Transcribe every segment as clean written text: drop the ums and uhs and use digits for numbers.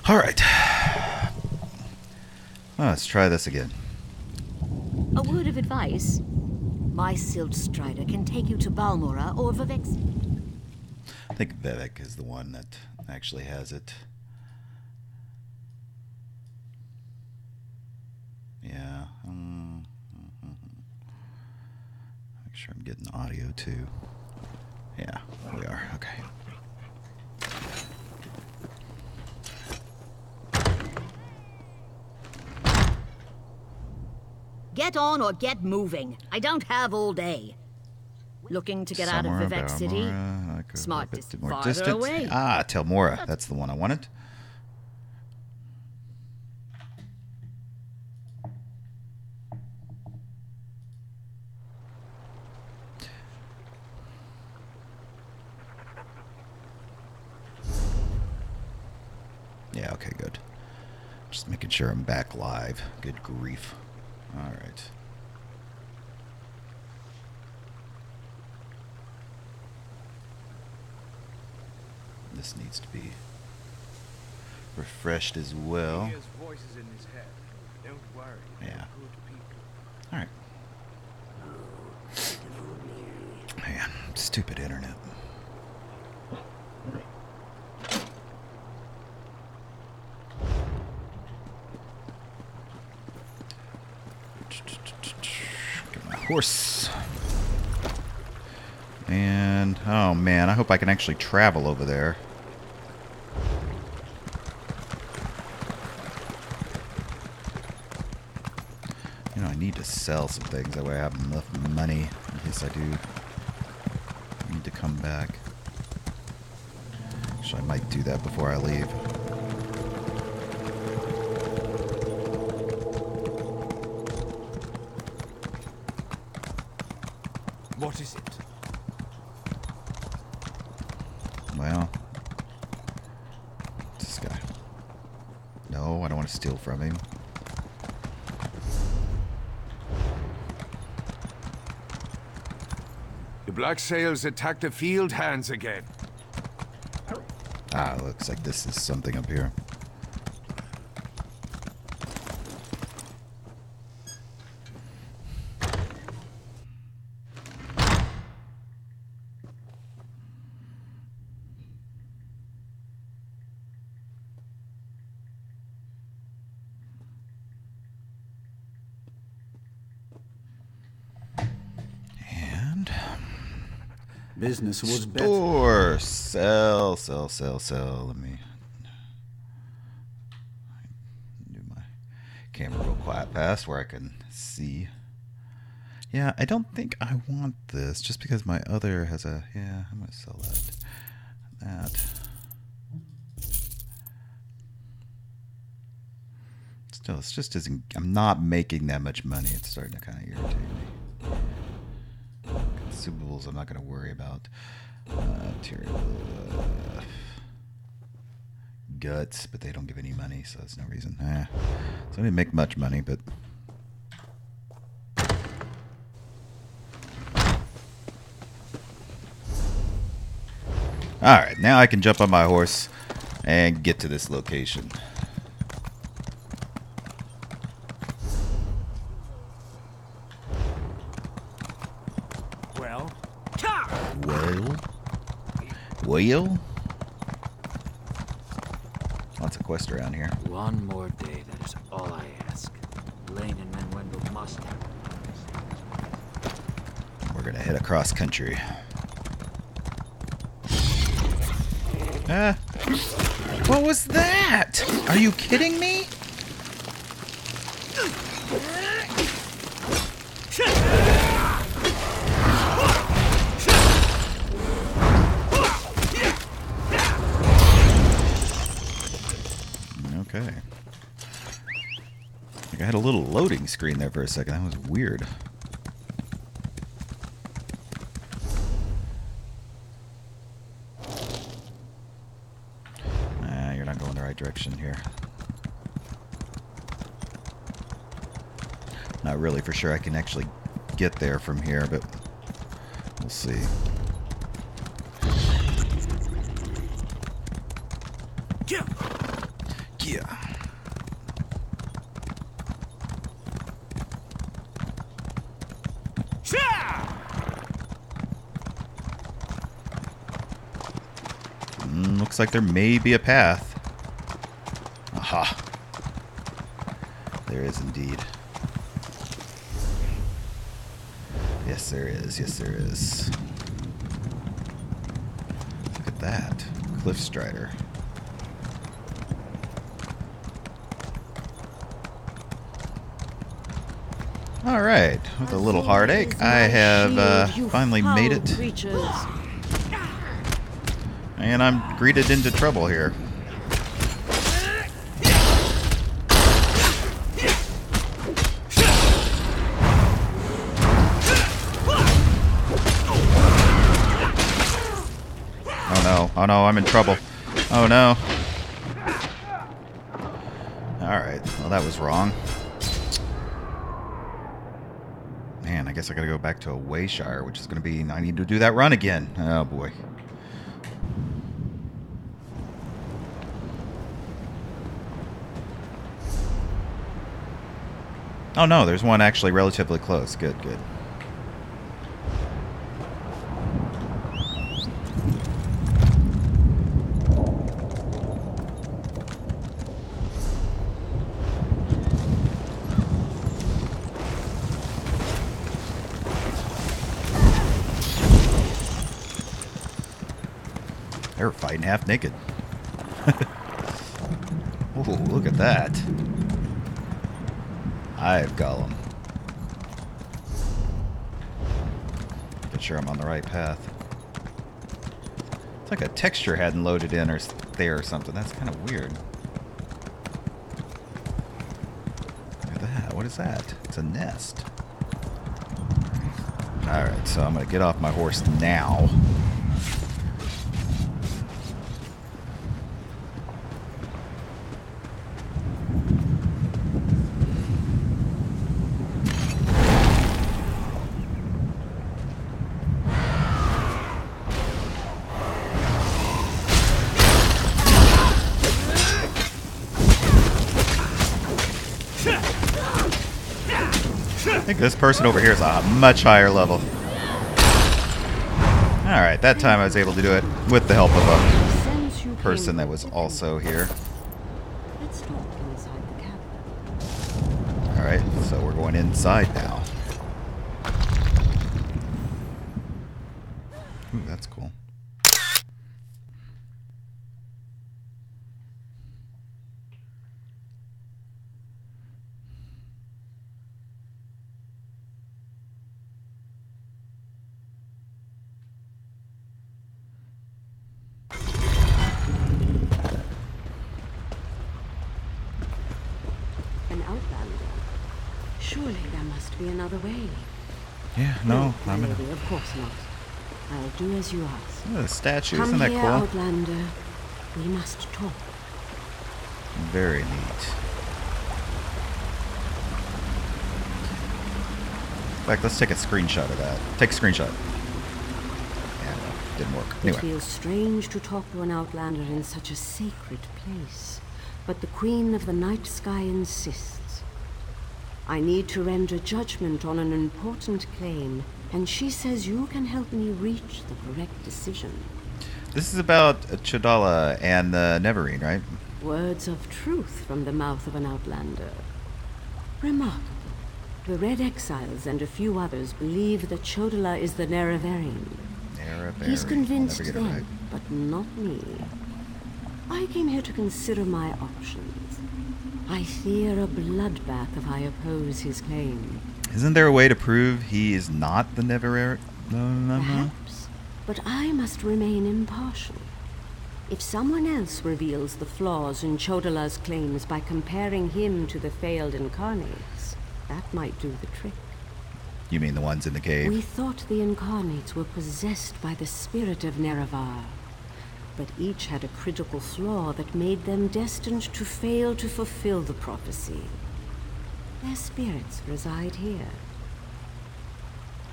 Alright. Well, let's try this again. A word of advice. My Silt Strider can take you to Balmora or Vivek. I think Vivek is the one that actually has it. Yeah. Make sure I'm getting audio too. Yeah, we are. Okay. Get on or get moving. I don't have all day. Looking to get out of Vivek City? Smart distance. Farther away. Ah, Telmora. That's the one I wanted. Yeah, okay, good. Just making sure I'm back live. Good grief. Alright. This needs to be refreshed as well. Yeah. Alright. Man, stupid internet. Get my horse. And, oh man, I hope I can actually travel over there. You know, I need to sell some things. That way I have enough money in case I do need to come back. Actually, I might do that before I leave. What is it? Well, this guy. No, I don't want to steal from him. The Black Sails attacked the field hands again. Ah, looks like this is something up here. Business was better. Store. Sell. Let me do my camera real quiet fast where I can see. Yeah, I don't think I want this just because my other has a... Yeah, I'm going to sell that. That. Still, it's just isn't... I'm not making that much money. It's starting to kind of irritate me. Consumables I'm not going to worry about. Material, guts, but they don't give any money, so that's no reason. So I didn't make much money, but... Alright, now I can jump on my horse and get to this location. Well? Lots of quests around here. One more day, that is all I ask. Lane and Manuendo must have. We're gonna head across country. What was that? Are you kidding me? Okay. I had a little loading screen there for a second. That was weird. Nah, you're not going the right direction here. Not really for sure I can actually get there from here, but we'll see. Yeah. Looks like there may be a path. Aha. There is indeed. Yes, there is. Yes, there is. Look at that. Cliff Strider. Alright. With a little heartache, I have finally made it. And I'm greeted into trouble here. Oh no, oh no, I'm in trouble. Oh no. Alright, well that was wrong. Man, I guess I gotta go back to a Wayshire, which is gonna be... I need to do that run again. Oh boy. Oh no, there's one actually relatively close. Good, good. They were fighting half naked. Ooh, look at that. I've Gollum. Get sure I'm on the right path. It's like a texture hadn't loaded in or there or something. That's kind of weird. Look at that. What is that? It's a nest. Alright, so I'm going to get off my horse now. I think this person over here is a much higher level. Alright, that time I was able to do it with the help of a person that was also here. Alright, so we're going inside now. Ooh, that's cool. Surely there must be another way. Yeah, no, my I'm lady, of course not. I'll do as you ask. Oh, the statue, Come isn't that here, cool? Outlander. We must talk. Very neat. In fact, let's take a screenshot of that. Take a screenshot. Yeah, no, didn't work. Anyway. It feels strange to talk to an Outlander in such a sacred place, but the Queen of the Night Sky insists. I need to render judgment on an important claim, and she says you can help me reach the correct decision. This is about Chodala and the Neverine, right? Words of truth from the mouth of an Outlander. Remarkable. The Red Exiles and a few others believe that Chodala is the Nerevarine. He's convinced them, right, but not me. I came here to consider my options. I fear a bloodbath if I oppose his claim. Isn't there a way to prove he is not the Neverine? Perhaps, but I must remain impartial. If someone else reveals the flaws in Chodala's claims by comparing him to the failed incarnates, that might do the trick. You mean the ones in the cave? We thought the incarnates were possessed by the spirit of Nerevar, but each had a critical flaw that made them destined to fail to fulfill the prophecy. Their spirits reside here.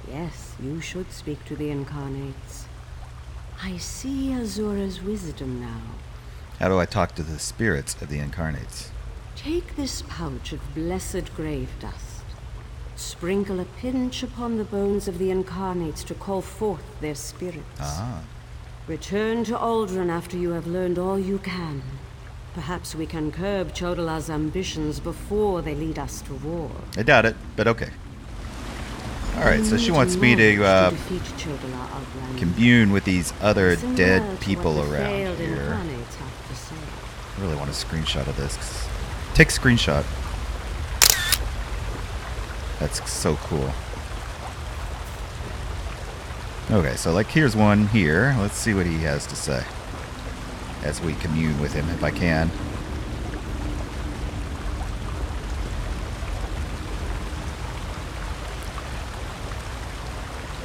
Yes, you should speak to the incarnates. I see Azura's wisdom now. How do I talk to the spirits of the incarnates? Take this pouch of blessed grave dust. Sprinkle a pinch upon the bones of the incarnates to call forth their spirits. Ah. Return to Aldrin after you have learned all you can. Perhaps we can curb Chodala's ambitions before they lead us to war. I doubt it, but okay. Alright, so she wants me to commune with these other dead people around here. I really want a screenshot of this. Take a screenshot. That's so cool. Okay, so like here's one here. Let's see what he has to say as we commune with him, if I can.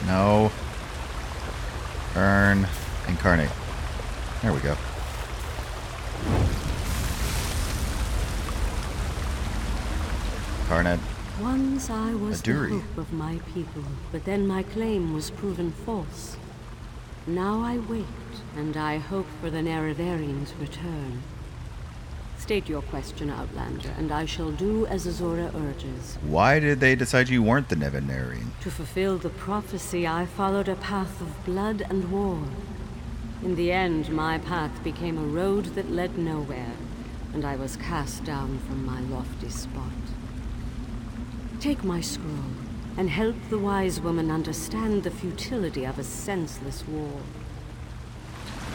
No. Earn. Incarnate. There we go. Incarnate. Once I was the Aduri. hope of my people, but then my claim was proven false. Now I wait, and I hope for the Nerevarion's return. State your question, Outlander, and I shall do as Azora urges. Why did they decide you weren't the Nevinarian? To fulfill the prophecy, I followed a path of blood and war. In the end, my path became a road that led nowhere, and I was cast down from my lofty spot. Take my scroll, and help the wise woman understand the futility of a senseless war.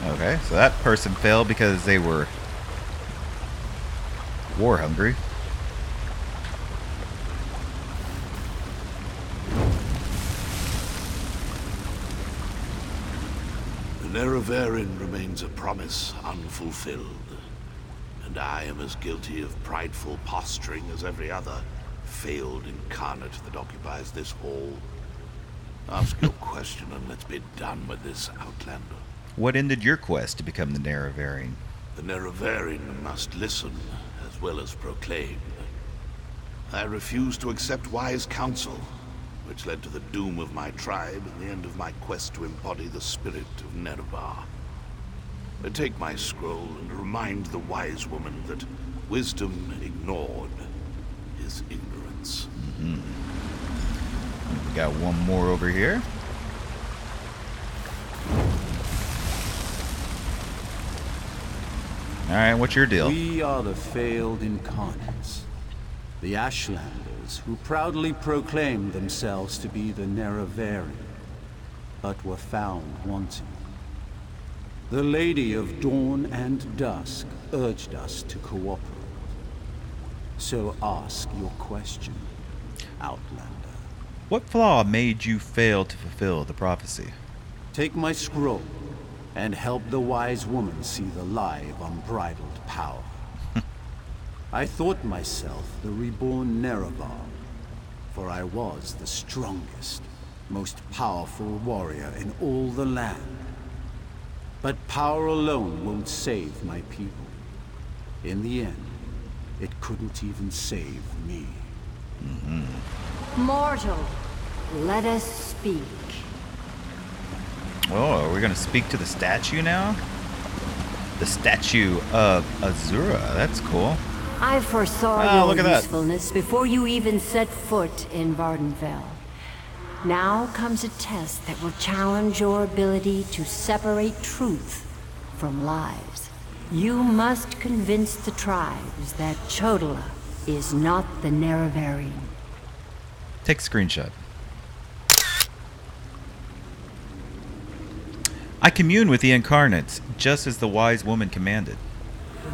Okay, so that person failed because they were war hungry. The Nerevarine remains a promise unfulfilled, and I am as guilty of prideful posturing as every other failed incarnate that occupies this hall. Ask your question and let's be done with this, Outlander. What ended your quest to become the Nerevarine? The Nerevarine must listen as well as proclaim. I refused to accept wise counsel, which led to the doom of my tribe and the end of my quest to embody the spirit of Nerevar. Take my scroll and remind the wise woman that wisdom ignored is ignorance. We got one more over here. Alright, what's your deal? We are the failed incarnates. The Ashlanders who proudly proclaimed themselves to be the Nerevarine, but were found wanting. The Lady of Dawn and Dusk urged us to cooperate. So ask your question, Outlander. What flaw made you fail to fulfill the prophecy? Take my scroll and help the wise woman see the lie of unbridled power. I thought myself the reborn Nerevar, for I was the strongest, most powerful warrior in all the land. But power alone won't save my people. In the end, it couldn't even save me. Mortal, let us speak. Oh, are we going to speak to the statue now? The statue of Azura. That's cool. I foresaw look your at that. usefulness before you even set foot in Vardenfell. Now comes a test that will challenge your ability to separate truth from lies. You must convince the tribes that Chodala is not the Nerevarine. Take a screenshot. I commune with the incarnates, just as the wise woman commanded.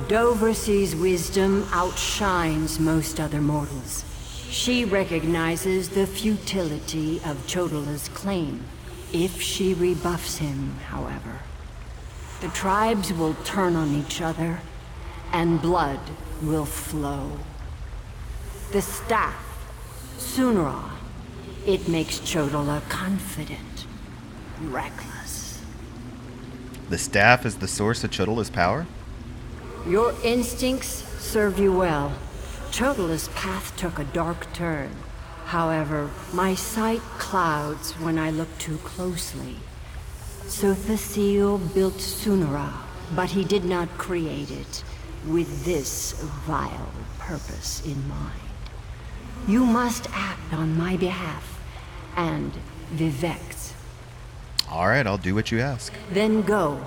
Doversee's wisdom outshines most other mortals. She recognizes the futility of Chodala's claim. If she rebuffs him, however, the tribes will turn on each other, and blood will flow. The staff, Sunra, it makes Chodala confident, reckless. The staff is the source of Chodala's power? Your instincts served you well. Chodala's path took a dark turn. However, my sight clouds when I look too closely. So Thasiel built Sunra But he did not create it with this vile purpose in mind. You must act on my behalf and Vivek's. Alright, I'll do what you ask. Then go.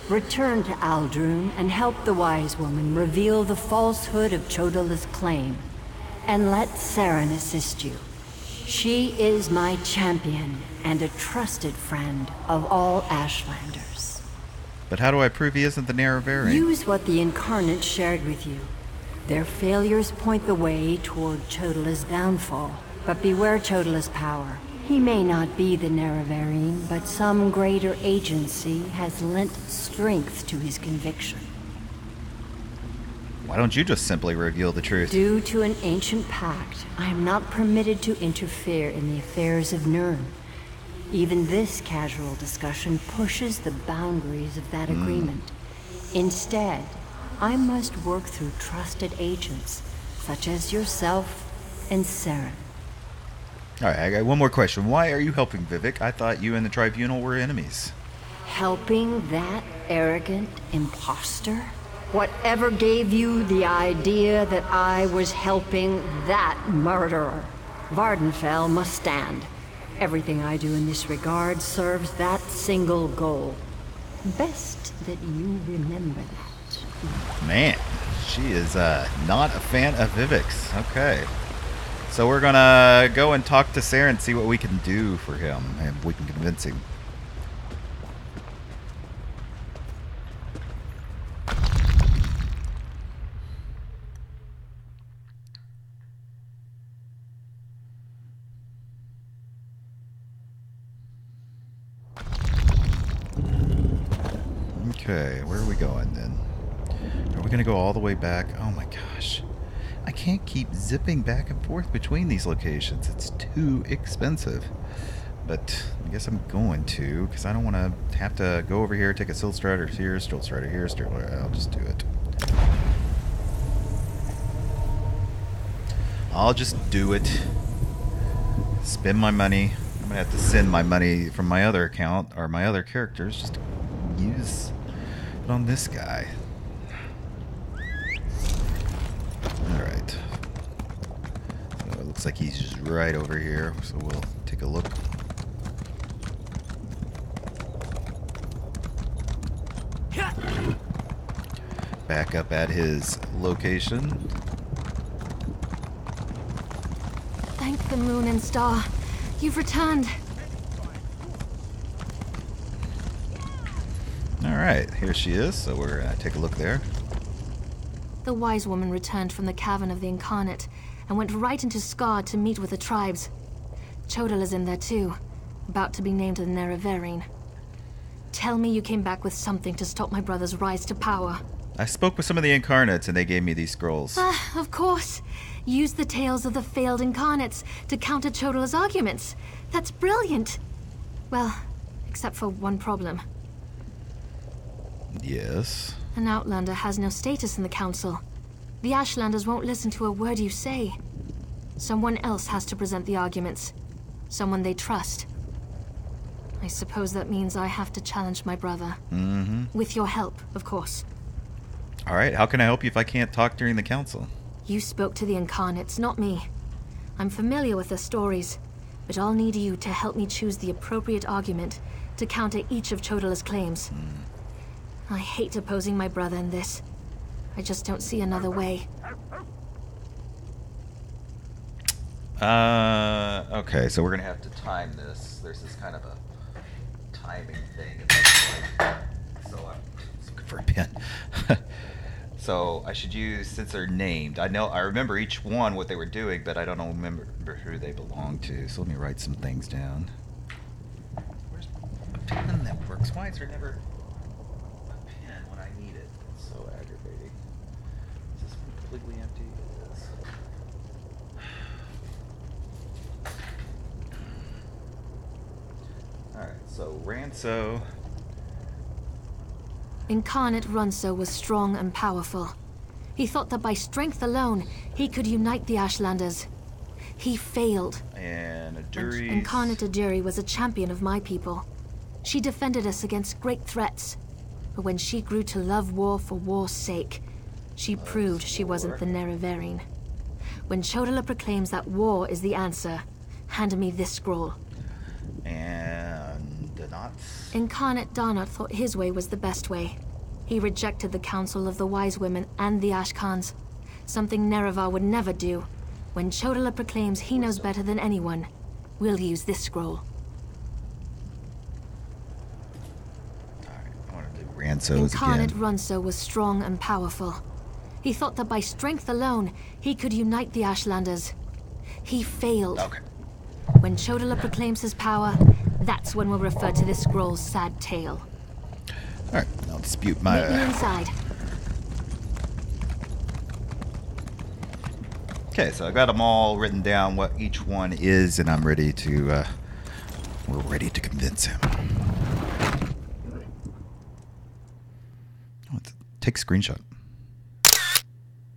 Return to Aldrun and help the wise woman reveal the falsehood of Chodala's claim. And let Saren assist you. She is my champion and a trusted friend of all Ashlanders. But how do I prove he isn't the Nerevarine? Use what the Incarnate shared with you. Their failures point the way toward Chodala's downfall. But beware Chodala's power. He may not be the Nerevarine, but some greater agency has lent strength to his conviction. Why don't you just simply reveal the truth? Due to an ancient pact, I am not permitted to interfere in the affairs of Nirn. Even this casual discussion pushes the boundaries of that agreement. Instead, I must work through trusted agents, such as yourself and Saren. Alright, I got one more question. Why are you helping Vivek? I thought you and the Tribunal were enemies. Helping that arrogant imposter? Whatever gave you the idea that I was helping that murderer? Vardenfell must stand. Everything I do in this regard serves that single goal. Best that you remember that. Man, she is not a fan of Vivek's. Okay. So we're gonna go and talk to Sarah and see what we can do for him, and we can convince him. Okay, where are we going then? Are we gonna go all the way back? Oh my gosh. I can't keep zipping back and forth between these locations. It's too expensive. But I guess I'm going to, because I don't want to have to go over here, take a Still Strider here, Still Strider here, I'll just do it. I'll just do it. Spend my money. I'm going to have to send my money from my other account, or my other characters, just to use it on this guy. Alright. So it looks like he's just right over here, so we'll take a look. Back up at his location. Thank the moon and star. You've returned. Alright, here she is, so we're gonna take a look there. The wise woman returned from the cavern of the Incarnate and went right into Scar to meet with the tribes. Chodala's in there too, about to be named the Nerevarine. Tell me you came back with something to stop my brother's rise to power. I spoke with some of the Incarnates and they gave me these scrolls. Of course. Use the tales of the failed Incarnates to counter Chodala's arguments. That's brilliant. Well, except for one problem. Yes. An Outlander has no status in the Council. The Ashlanders won't listen to a word you say. Someone else has to present the arguments. Someone they trust. I suppose that means I have to challenge my brother. Mm-hmm. With your help, of course. Alright, how can I help you if I can't talk during the council? You spoke to the Incarnates, not me. I'm familiar with their stories, but I'll need you to help me choose the appropriate argument to counter each of Chodala's claims. I hate opposing my brother in this. I just don't see another way. Okay, so we're gonna have to time this. There's this kind of a timing thing. So I'm just looking for a pen. So I should use, since they're named, I remember each one what they were doing, but I don't remember who they belong to. So let me write some things down. Where's a pen that works? Why is there never a pen when I need it? It's so aggravating. Is this one completely empty? It is. Alright, so Ranso. Incarnate Runso was strong and powerful. He thought that by strength alone, he could unite the Ashlanders. He failed. And And Aduri's. Incarnate Aduri was a champion of my people. She defended us against great threats. But when she grew to love war for war's sake, she proved she wasn't the Nerevarine. When Chodala proclaims that war is the answer, hand me this scroll. And Danot? Incarnate Darnot thought his way was the best way. He rejected the counsel of the wise women and the Ashkans, something Nerevar would never do. When Chodala proclaims he knows better than anyone, we'll use this scroll. Alright, I want to do Ransos Incarnate again. Runso was strong and powerful. He thought that by strength alone, he could unite the Ashlanders. He failed. Okay. When Chodala proclaims his power, that's when we'll refer to this scroll's sad tale. Alright, I'll dispute Meet me my... inside. Okay, so I got them all written down, what each one is, and I'm ready to, we're ready to convince him. Oh, take a screenshot.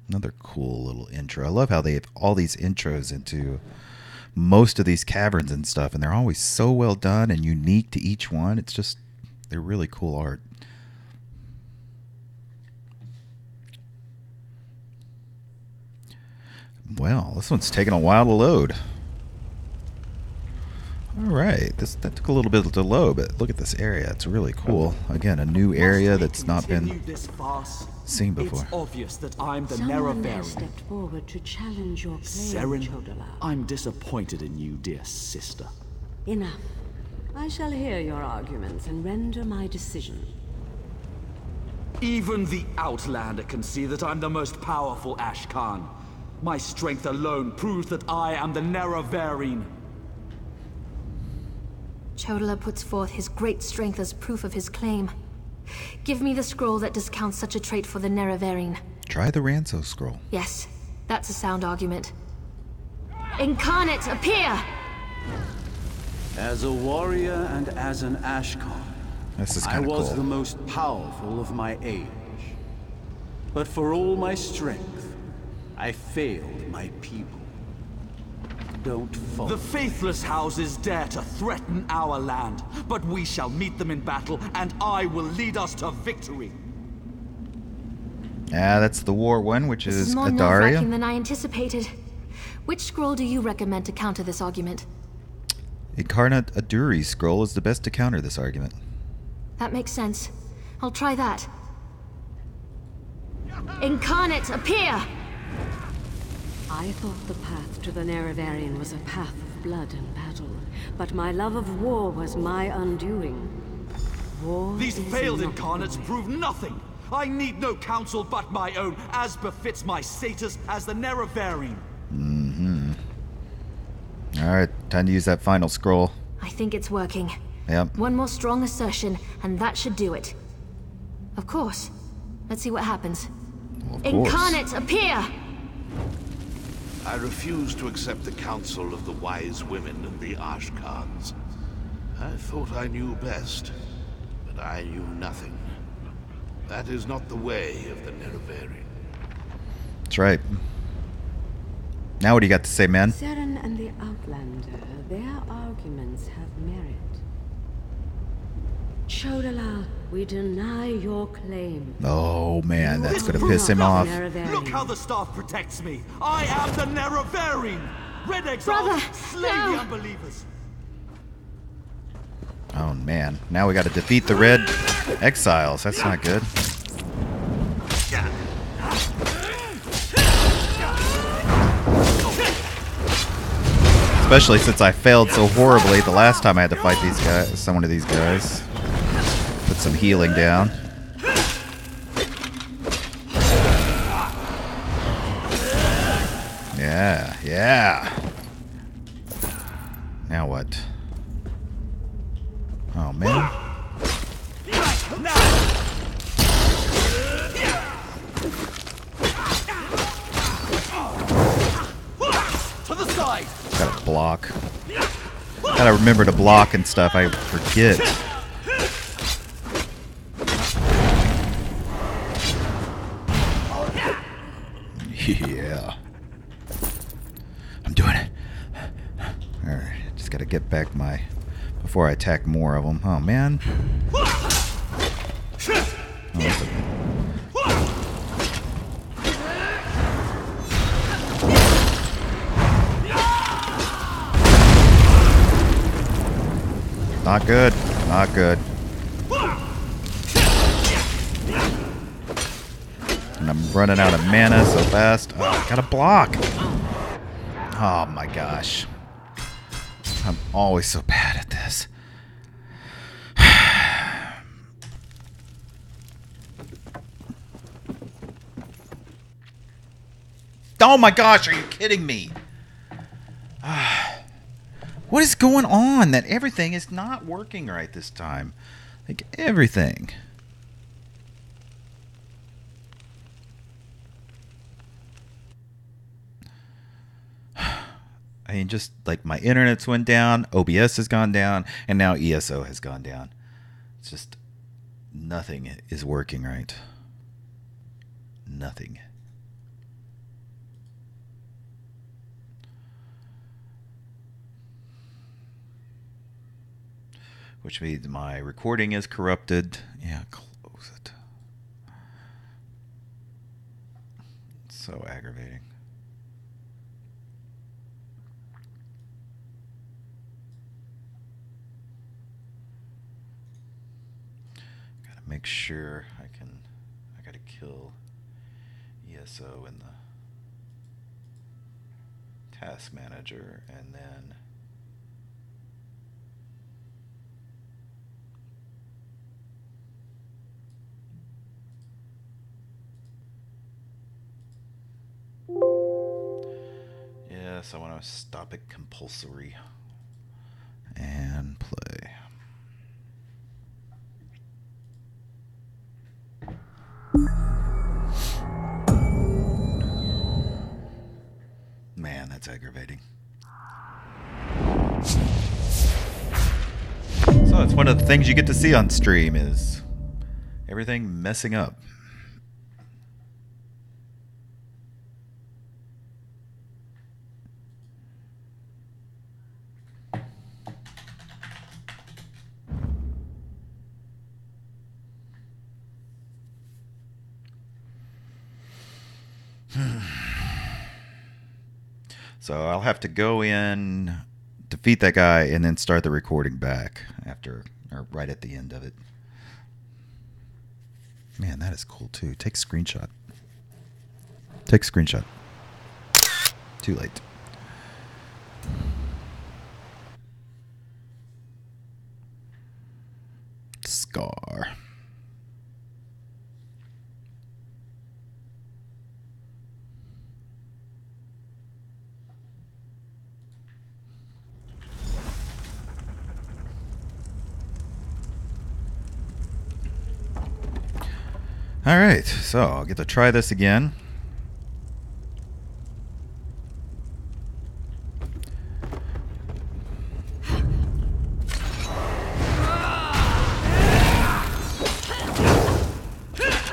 Another cool little intro. I love how they have all these intros into most of these caverns and stuff, and they're always so well done and unique to each one. It's just, they're really cool art. Well, this one's taking a while to load. Alright, that took a little bit to load, but look at this area. It's really cool. Again, a new area that's not been seen before. It's obvious that I'm the Someone there Nerevarine. stepped forward to challenge your claim, Seren, Chodala. I'm disappointed in you, dear sister. Enough. I shall hear your arguments and render my decision. Even the Outlander can see that I'm the most powerful Ashkan. My strength alone proves that I am the Nerevarine. Chodala puts forth his great strength as proof of his claim. Give me the scroll that discounts such a trait for the Nerevarine. Try the Ranso scroll. Yes, that's a sound argument. Incarnate, appear! As a warrior and as an Ashkan, This is I kind of was cool. the most powerful of my age. But for all my strength, I failed my people. Don't fall. The faithless houses dare to threaten our land, but we shall meet them in battle, and I will lead us to victory. Yeah, that's the war one, which This is is more nerve-wracking Adaria. than I anticipated. Which scroll do you recommend to counter this argument? Incarnate Aduri's scroll is the best to counter this argument. That makes sense. I'll try that. Incarnate, appear! I thought the path to the Nerevarine was a path of blood and battle, but my love of war was my undoing. War These is failed not incarnates war. prove nothing. I need no counsel but my own, as befits my status as the Nerevarine. Alright, time to use that final scroll. I think it's working. Yep. One more strong assertion, and that should do it. Of course. Let's see what happens. Well, of course. Incarnate, appear! I refuse to accept the counsel of the wise women and the Ashkans. I thought I knew best, but I knew nothing. That is not the way of the Nerevarine. That's right. Now what do you got to say, man? Seren and the Outlander, their arguments have merit. Chodala, we deny your claim. Oh man, that's You gonna are piss him not off. Nerevarine. Look how the staff protects me! I am the Nerevarine! Red Exiles, Brother, slay no. the unbelievers! Oh man, now we gotta defeat the Red Exiles. That's not good. Especially since I failed so horribly the last time I had to fight these guys, some of these guys. Put some healing down. Yeah, yeah. Now what? Oh man. To the side! Gotta block. Gotta remember to block and stuff. I forget. Yeah. I'm doing it. Alright, just gotta get back my... before I attack more of them. Oh, man. Oh, that's okay. Not good. Not good. And I'm running out of mana so fast. Oh, I gotta block. Oh my gosh. I'm always so bad at this. Oh my gosh, are you kidding me? What is going on? That everything is not working right this time. Like everything. I mean, just like my internet's went down, OBS has gone down, and now ESO has gone down. It's just nothing is working right. Nothing. Which means my recording is corrupted. Yeah, close it. It's so aggravating. Gotta make sure I gotta kill ESO in the task manager, and then yes, I want to stop it compulsory and play. Man, that's aggravating. So it's one of the things you get to see on stream is everything messing up. So I'll have to go in, defeat that guy, and then start the recording back after, or right at the end of it. Man, that is cool too. Take screenshot. Take screenshot. Too late. Scar. Alright, so I'll get to try this again.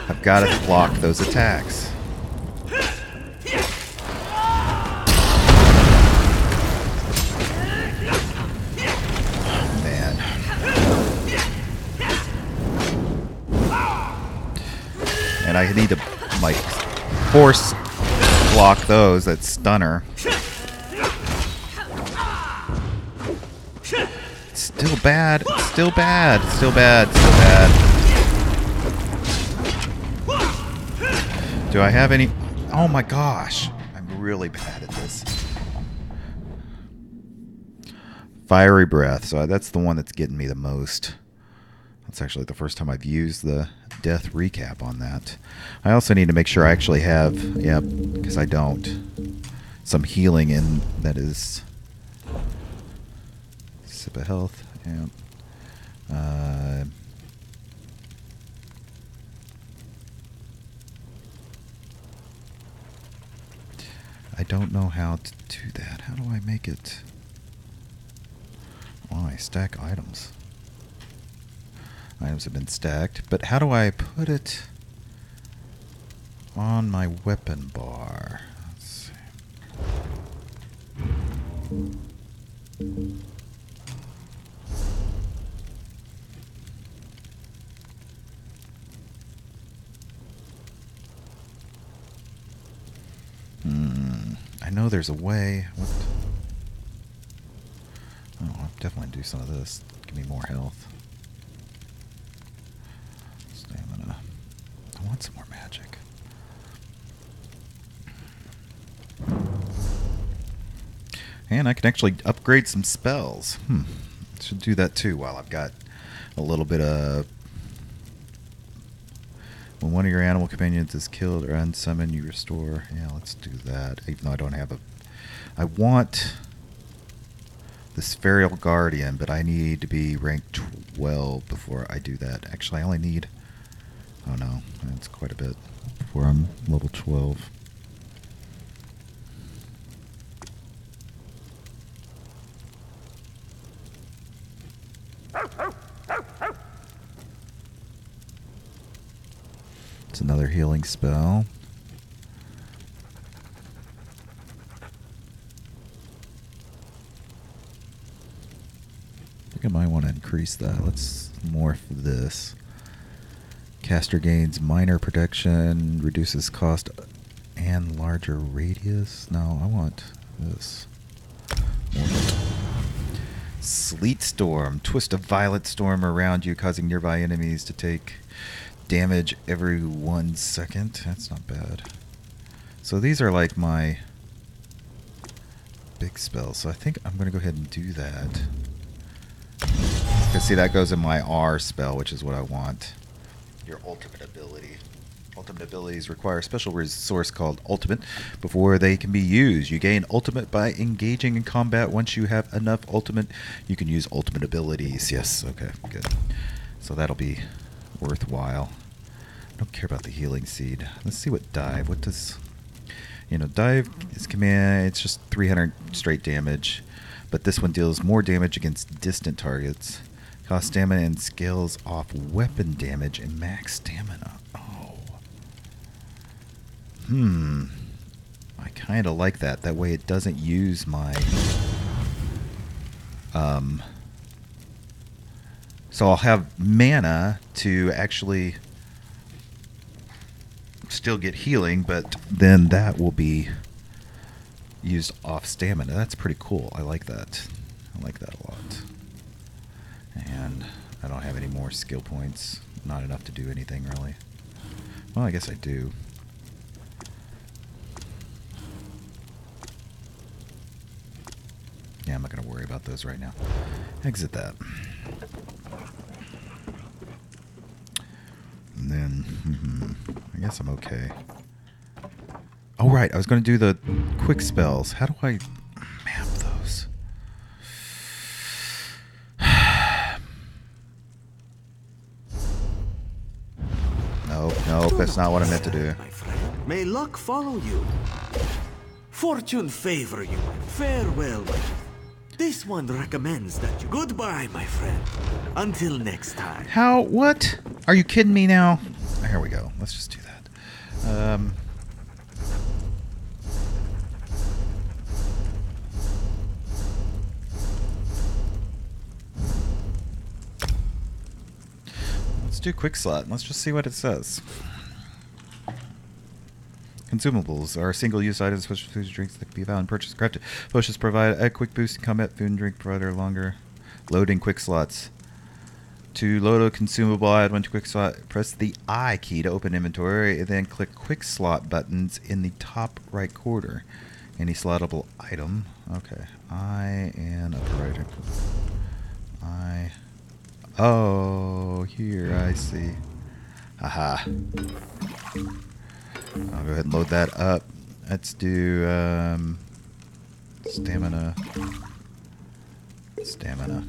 I've got to block those attacks. And I need to, like, force block those that stunner. It's still bad. It's still bad. It's still bad. It's still bad. Do I have any? Oh my gosh. I'm really bad at this. Fiery Breath. So that's the one that's getting me the most. That's actually the first time I've used the death recap on that. I also need to make sure I actually have, yeah, because I don't, some healing in that is sip of health. Yeah. I don't know how to do that. How do I make it? Oh, I stack items. Items have been stacked, but how do I put it on my weapon bar? Let's see. I know there's a way. What? Oh, I'll definitely do some of this. Give me more health. Stamina. I want some more magic. And I can actually upgrade some spells. Should do that too while I've got a little bit of... When one of your animal companions is killed or unsummoned, you restore. Yeah, let's do that. Even though I don't have a... I want this Feral Guardian, but I need to be rank 12 before I do that. Actually, I only need... Oh no, that's quite a bit before I'm level 12. It's another healing spell. I think I might want to increase that. Let's morph this. Caster gains minor protection, reduces cost and larger radius. No, I want this. Sleet Storm. Twist a violent storm around you, causing nearby enemies to take damage every 1 second. That's not bad. So these are like my big spells. So I think I'm going to go ahead and do that. Because see, that goes in my R spell, which is what I want. Your ultimate ability. Ultimate abilities require a special resource called Ultimate before they can be used. You gain Ultimate by engaging in combat. Once you have enough Ultimate, you can use Ultimate abilities. Yes, okay, good. So that'll be worthwhile. I don't care about the healing seed. Let's see what dive. What does... dive is command. It's just 300 straight damage. But this one deals more damage against distant targets. Cost stamina and scales off weapon damage and max stamina. Oh. I kind of like that. That way it doesn't use my... So I'll have mana to actually still get healing, but then that will be used off stamina. That's pretty cool. I like that. I like that a lot. And I don't have any more skill points. Not enough to do anything, really. Well, I guess I do. Yeah, I'm not going to worry about those right now. Exit that. And then, I guess I'm okay. Oh, right. I was going to do the quick spells. How do I map those? No, that's not what I meant to do. My friend, may luck follow you. Fortune favor you. Farewell, my friend. This one recommends that you... Goodbye, my friend. Until next time. How? What? Are you kidding me now? Here we go. Let's just do that. Let's do quick slot. Let's just see what it says. Consumables are single-use items, special foods, drinks that can be found and purchased. Crafted potions provide a quick boost in combat. Food and drink provider longer. Loading quick slots. To load a consumable, add one to quick slot. Press the I key to open inventory, and then click quick slot buttons in the top right corner. Any slottable item. Okay. I and operator. I. Oh, here I see. Haha. I'll go ahead and load that up. Let's do stamina. Stamina.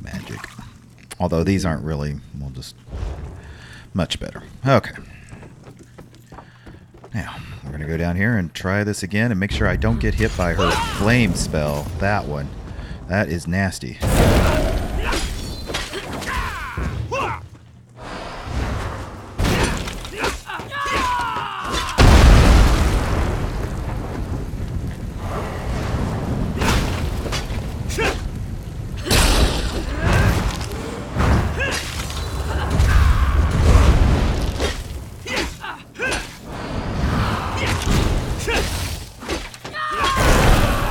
Magic. Although these aren't really, we'll just much better. Okay. Now, we're going to go down here and try this again and make sure I don't get hit by her flame spell. That one. That is nasty.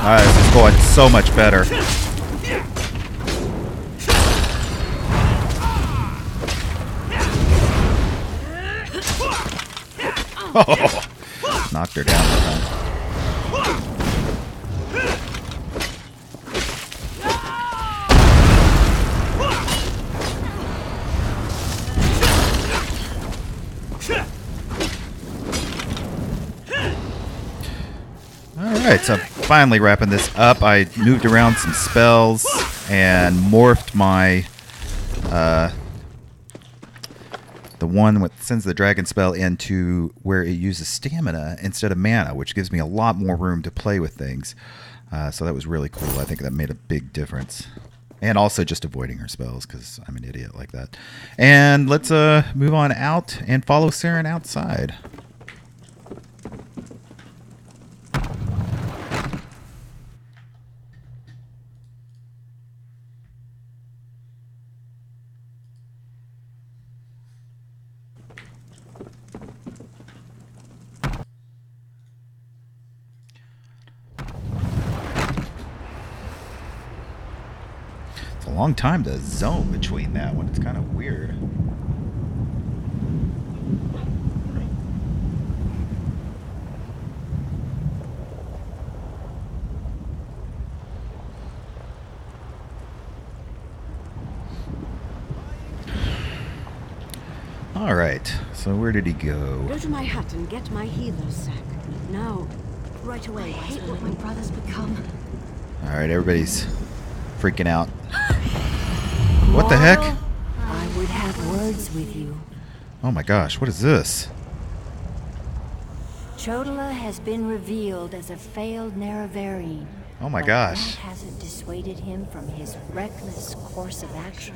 This is going so much better. Oh, knocked her down that time. Alright, so finally wrapping this up. I moved around some spells and morphed my the one that sends the dragon spell into where it uses stamina instead of mana, which gives me a lot more room to play with things. So that was really cool. I think that made a big difference. And also just avoiding her spells, because I'm an idiot like that. And let's move on out and follow Saren outside. It's a long time to zone between that one. It's kind of weird. Alright, so where did he go? Go to my hut and get my healer's sack. Now, right away. I hate what my brother's become. Alright, everybody's freaking out. What the heck? I would have words with you. Oh my gosh, what is this? Chodola has been revealed as a failed Nerevarine. Oh my but gosh. That hasn't dissuaded him from his reckless course of action.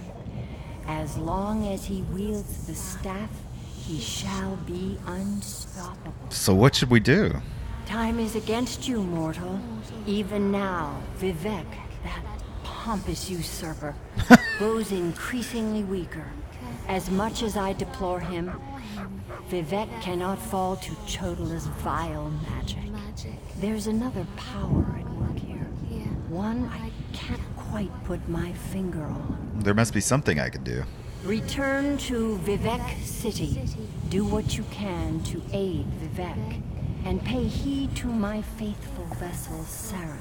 As long as he wields the staff, he shall be unstoppable. So what should we do? Time is against you, mortal. Even now, Vivek, that pompous usurper, grows increasingly weaker. As much as I deplore him, Vivek cannot fall to Chodola's vile magic. There's another power at work here. One I can't quite put my finger on. There must be something I could do. Return to Vivek City. Do what you can to aid Vivek, and pay heed to my faithful vessel, Saren.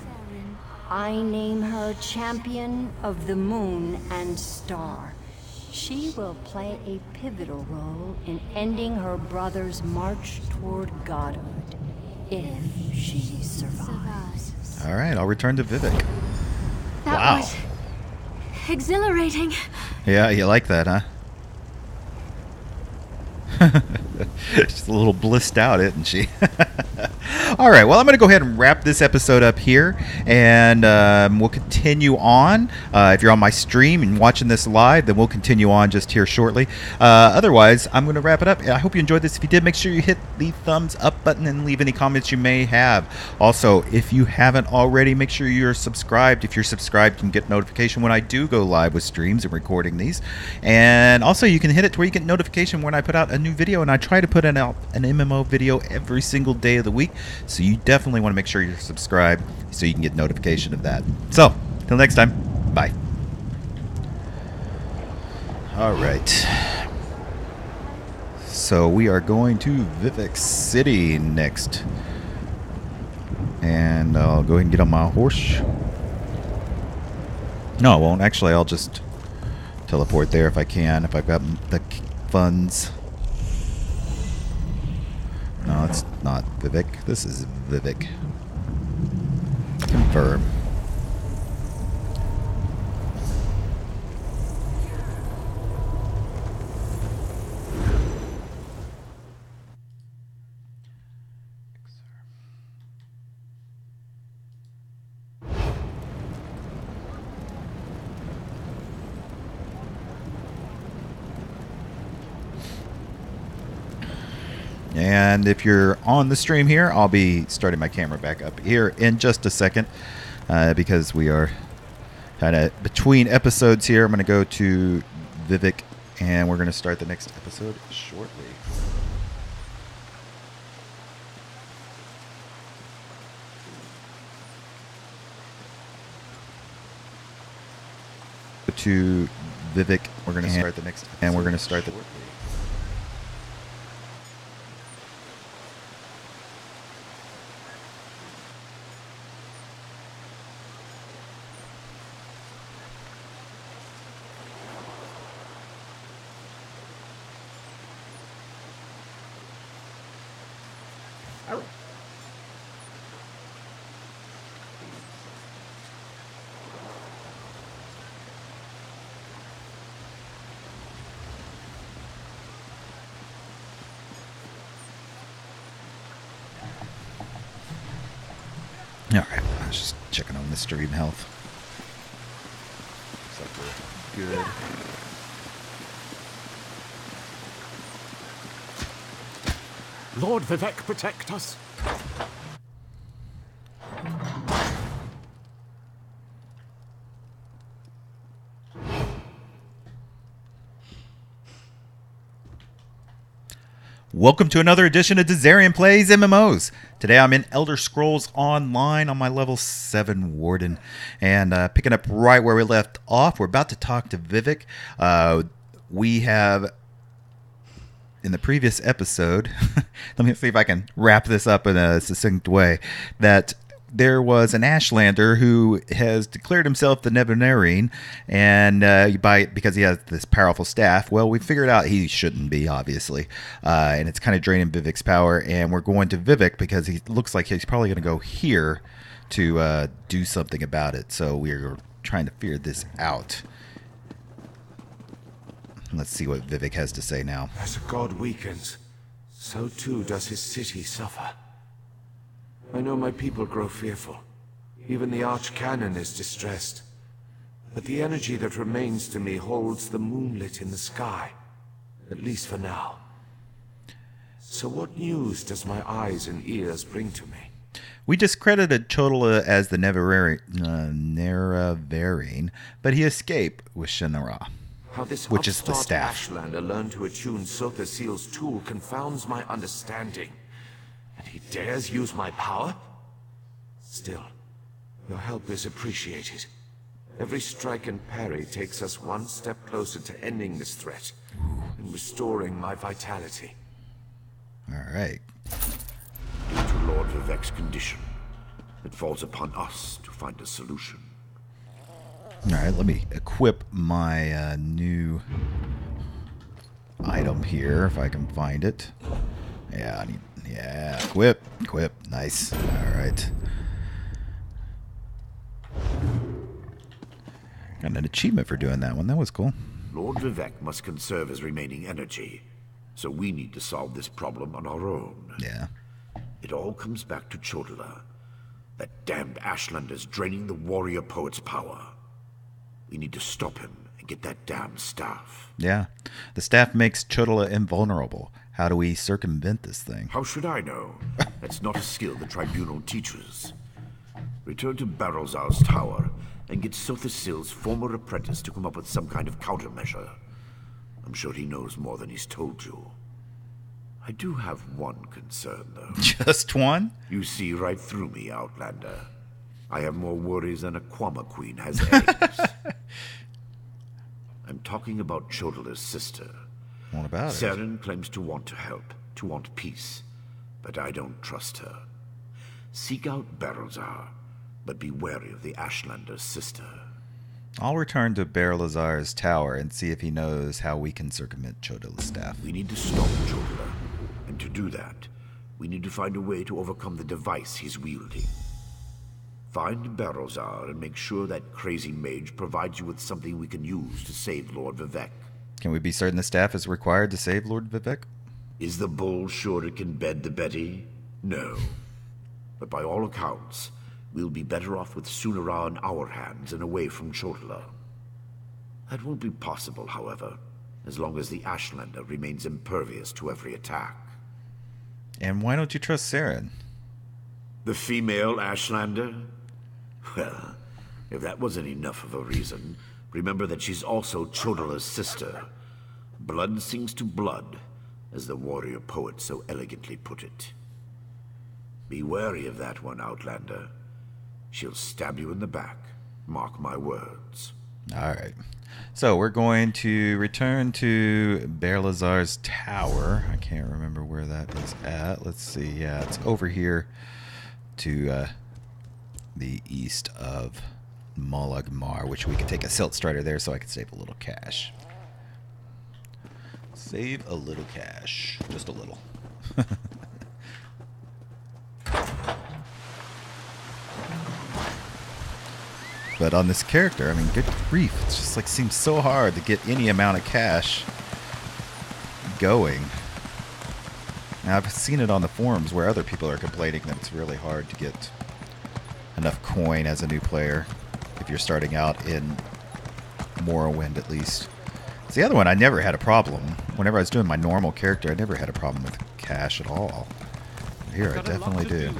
I name her Champion of the Moon and Star. She will play a pivotal role in ending her brother's march toward godhood, if she survives. Alright, I'll return to Vivek. That Wow. was exhilarating. Yeah, you like that, huh? She's a little blissed out, isn't she? All right, well, I'm going to go ahead and wrap this episode up here, and we'll continue on. If you're on my stream and watching this live, then we'll continue on just here shortly. Otherwise, I'm going to wrap it up. I hope you enjoyed this. If you did, make sure you hit the thumbs up button and leave any comments you may have. Also, if you haven't already, make sure you're subscribed. If you're subscribed, you can get notification when I do go live with streams and recording these. And also, you can hit it to where you get notification when I put out a new video, and I try to put out an MMO video every single day of the week. So you definitely want to make sure you're subscribed so you can get notification of that. So, till next time, bye. All right. So we are going to Vivek City next. And I'll go ahead and get on my horse. No, I won't. Actually, I'll just teleport there if I can, if I've got the funds. No, it's not Vivek. This is Vivek. Confirm. And if you're on the stream here, I'll be starting my camera back up here in just a second because we are kind of between episodes here. I'm going to go to Vivek and we're going to start the next episode shortly. to Vivek. We're going to start the next, and we're going to start the. All right, I was just checking on the stream health. Looks like we're good. Lord Vivek, protect us. Welcome to another edition of Dazarian Plays MMOs. Today I'm in Elder Scrolls Online on my level 7 Warden. And picking up right where we left off, we're about to talk to Vivek. We have, in the previous episode, let me see if I can wrap this up in a succinct way, that there was an Ashlander who has declared himself the Nevinarine, and because he has this powerful staff. Well, we figured out he shouldn't be, obviously, and it's kind of draining Vivek's power. And we're going to Vivek because he looks like he's probably going to go here to do something about it. So we're trying to figure this out. Let's see what Vivek has to say now. As a god weakens, so too does his city suffer. I know my people grow fearful. Even the Archcanon is distressed. But the energy that remains to me holds the moonlit in the sky. At least for now. So what news does my eyes and ears bring to me? We discredited Chodola as the Nerevarine, but he escaped with Shinra, How this which is the upstart staff. Ashlander learned to attune Sotha Seal's tool confounds my understanding. And he dares use my power? Still, your help is appreciated. Every strike and parry takes us one step closer to ending this threat and restoring my vitality. All right. Due to Lord Vivek's condition, it falls upon us to find a solution. All right, let me equip my new item here if I can find it. Yeah, equip, nice. All right. Got an achievement for doing that one. That was cool. Lord Vivek must conserve his remaining energy, so we need to solve this problem on our own. Yeah. It all comes back to Chodola. That damned Ashlander's draining the warrior poet's power. We need to stop him and get that damn staff. Yeah. The staff makes Chodola invulnerable. How do we circumvent this thing? How should I know? That's not a skill the Tribunal teaches. Return to Barrelzar's tower and get Sotha Seal's former apprentice to come up with some kind of countermeasure. I'm sure he knows more than he's told you. I do have one concern, though. Just one? You see right through me, Outlander. I have more worries than a Kwama queen has eggs. I'm talking about Chodola's sister. What about it? Saren claims to want to help, to want peace, but I don't trust her. Seek out Barrelzar, but be wary of the Ashlander's sister. I'll return to Barrelzar's tower and see if he knows how we can circumvent Chodola's staff. We need to stop Chodola, and to do that, we need to find a way to overcome the device he's wielding. Find Barrelzar and make sure that crazy mage provides you with something we can use to save Lord Vivek. Can we be certain the staff is required to save Lord Vivek? Is the bull sure it can bed the Betty? No. But by all accounts, we'll be better off with Sunara in our hands and away from Chodola. That won't be possible, however, as long as the Ashlander remains impervious to every attack. And why don't you trust Saren? The female Ashlander? Well, if that wasn't enough of a reason, remember that she's also Chodola's sister. Blood sings to blood, as the warrior poet so elegantly put it. Be wary of that one, Outlander. She'll stab you in the back. Mark my words. Alright. So we're going to return to Berlazar's tower. I can't remember where that is at. Let's see. Yeah, it's over here to the east of Molagmar, which we could take a Silt Strider there so I could save a little cash. Save a little cash. Just a little. But on this character, I mean, good grief. It's just like seems so hard to get any amount of cash going. Now, I've seen it on the forums where other people are complaining that it's really hard to get enough coin as a new player if you're starting out in Morrowind, at least. It's the other one, I never had a problem. Whenever I was doing my normal character, I never had a problem with cash at all. But here, I definitely do.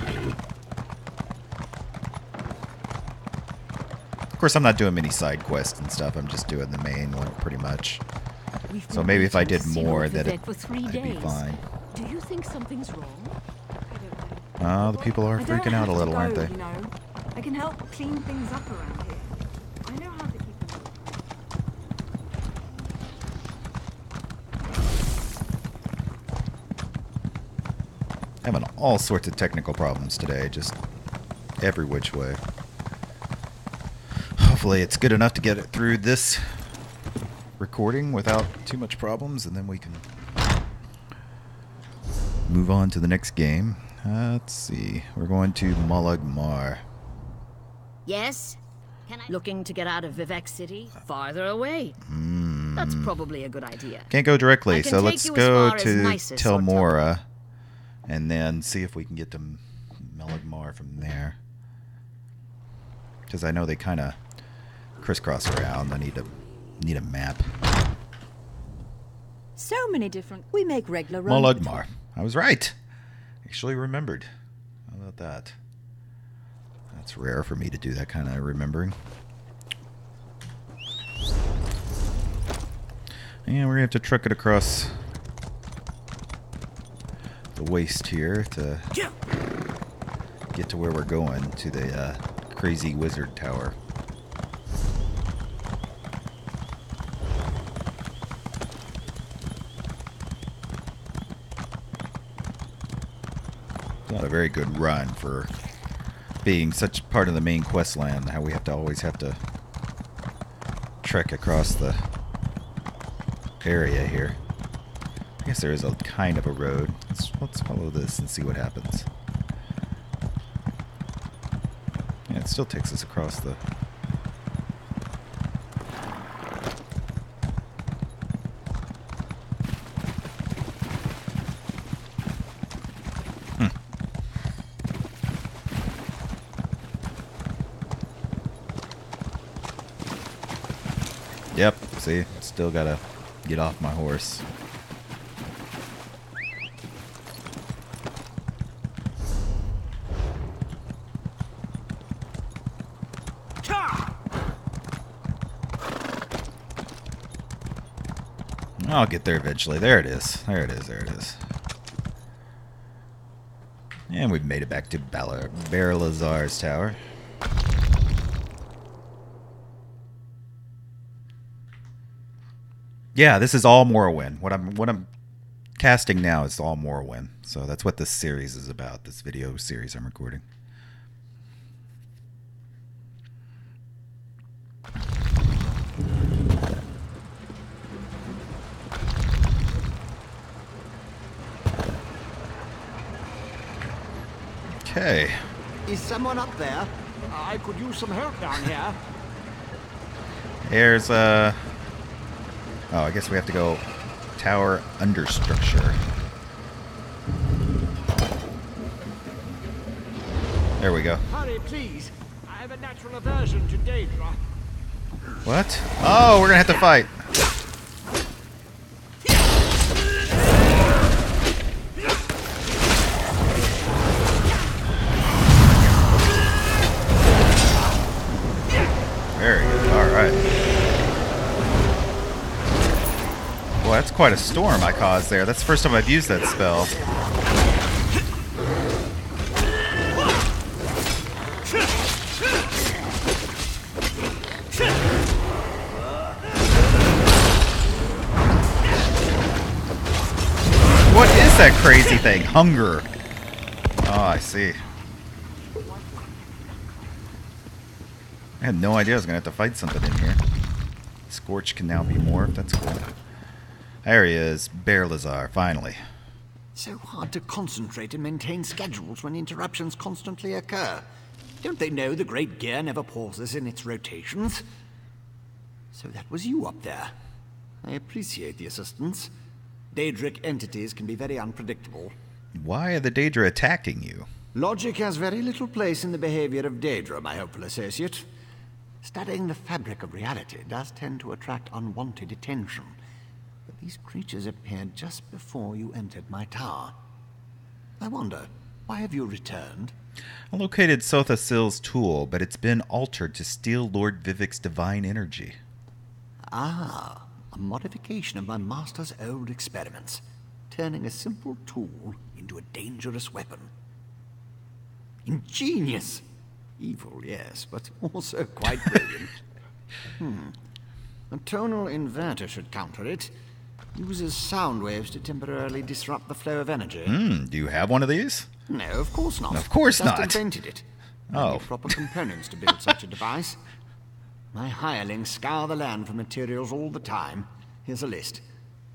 Of course, I'm not doing many side quests and stuff. I'm just doing the main one pretty much. So maybe if I did more, that I'd be fine. Do you think something's wrong? Oh, the people are freaking out a little, aren't they? You know, I can help clean things up around here. I know how to keep them open. Having all sorts of technical problems today, just every which way. Hopefully it's good enough to get it through this recording without too much problems, and then we can move on to the next game. Let's see. We're going to Molagmar. Yes? Looking to get out of Vivek City? Farther away? That's probably a good idea. Can't go directly, so let's go to nice Tel Mora and then see if we can get to Molagmar from there. Because I know they kind of crisscross around. I need a map. So many different. We make regular runs. Molagmar. I was right. Actually remembered. How about that? That's rare for me to do that kind of remembering. And we're gonna have to truck it across the waste here to get to where we're going, to the crazy wizard tower. Not a very good run for being such part of the main quest land, how we have to always have to trek across the area here. I guess there is a kind of a road. Let's follow this and see what happens. Yeah, it still takes us across the... Yep, see, still gotta get off my horse. I'll get there eventually. There it is. There it is. There it is. And we've made it back to Berlazar's tower. Yeah, this is all Morrowind. What I'm casting now is all Morrowind. So that's what this series is about. This video series I'm recording. Okay. Is someone up there? I could use some help down here. There's oh, I guess we have to go tower understructure. There we go. Hurry, please. I have a natural aversion to danger. What? Oh, we're gonna have to fight. Very good. All right. Boy, that's quite a storm I caused there. That's the first time I've used that spell. that crazy thing? Hunger. Oh, I see. I had no idea I was going to have to fight something in here. Scorch can now be morphed. That's cool. There he is. Bear Lazar, finally. So hard to concentrate and maintain schedules when interruptions constantly occur. Don't they know the Great Gear never pauses in its rotations? So that was you up there. I appreciate the assistance. Daedric entities can be very unpredictable. Why are the Daedra attacking you? Logic has very little place in the behavior of Daedra, my hopeful associate. Studying the fabric of reality does tend to attract unwanted attention. But these creatures appeared just before you entered my tower. I wonder, why have you returned? I located Sotha Sil's tool, but it's been altered to steal Lord Vivek's divine energy. Ah, a modification of my master's old experiments, turning a simple tool into a dangerous weapon. Ingenious! Evil, yes, but also quite brilliant. A tonal inverter should counter it. Uses sound waves to temporarily disrupt the flow of energy. Do you have one of these? No, of course not. Of course not. Just invented it. I need proper components to build such a device. My hirelings scour the land for materials all the time. Here's a list.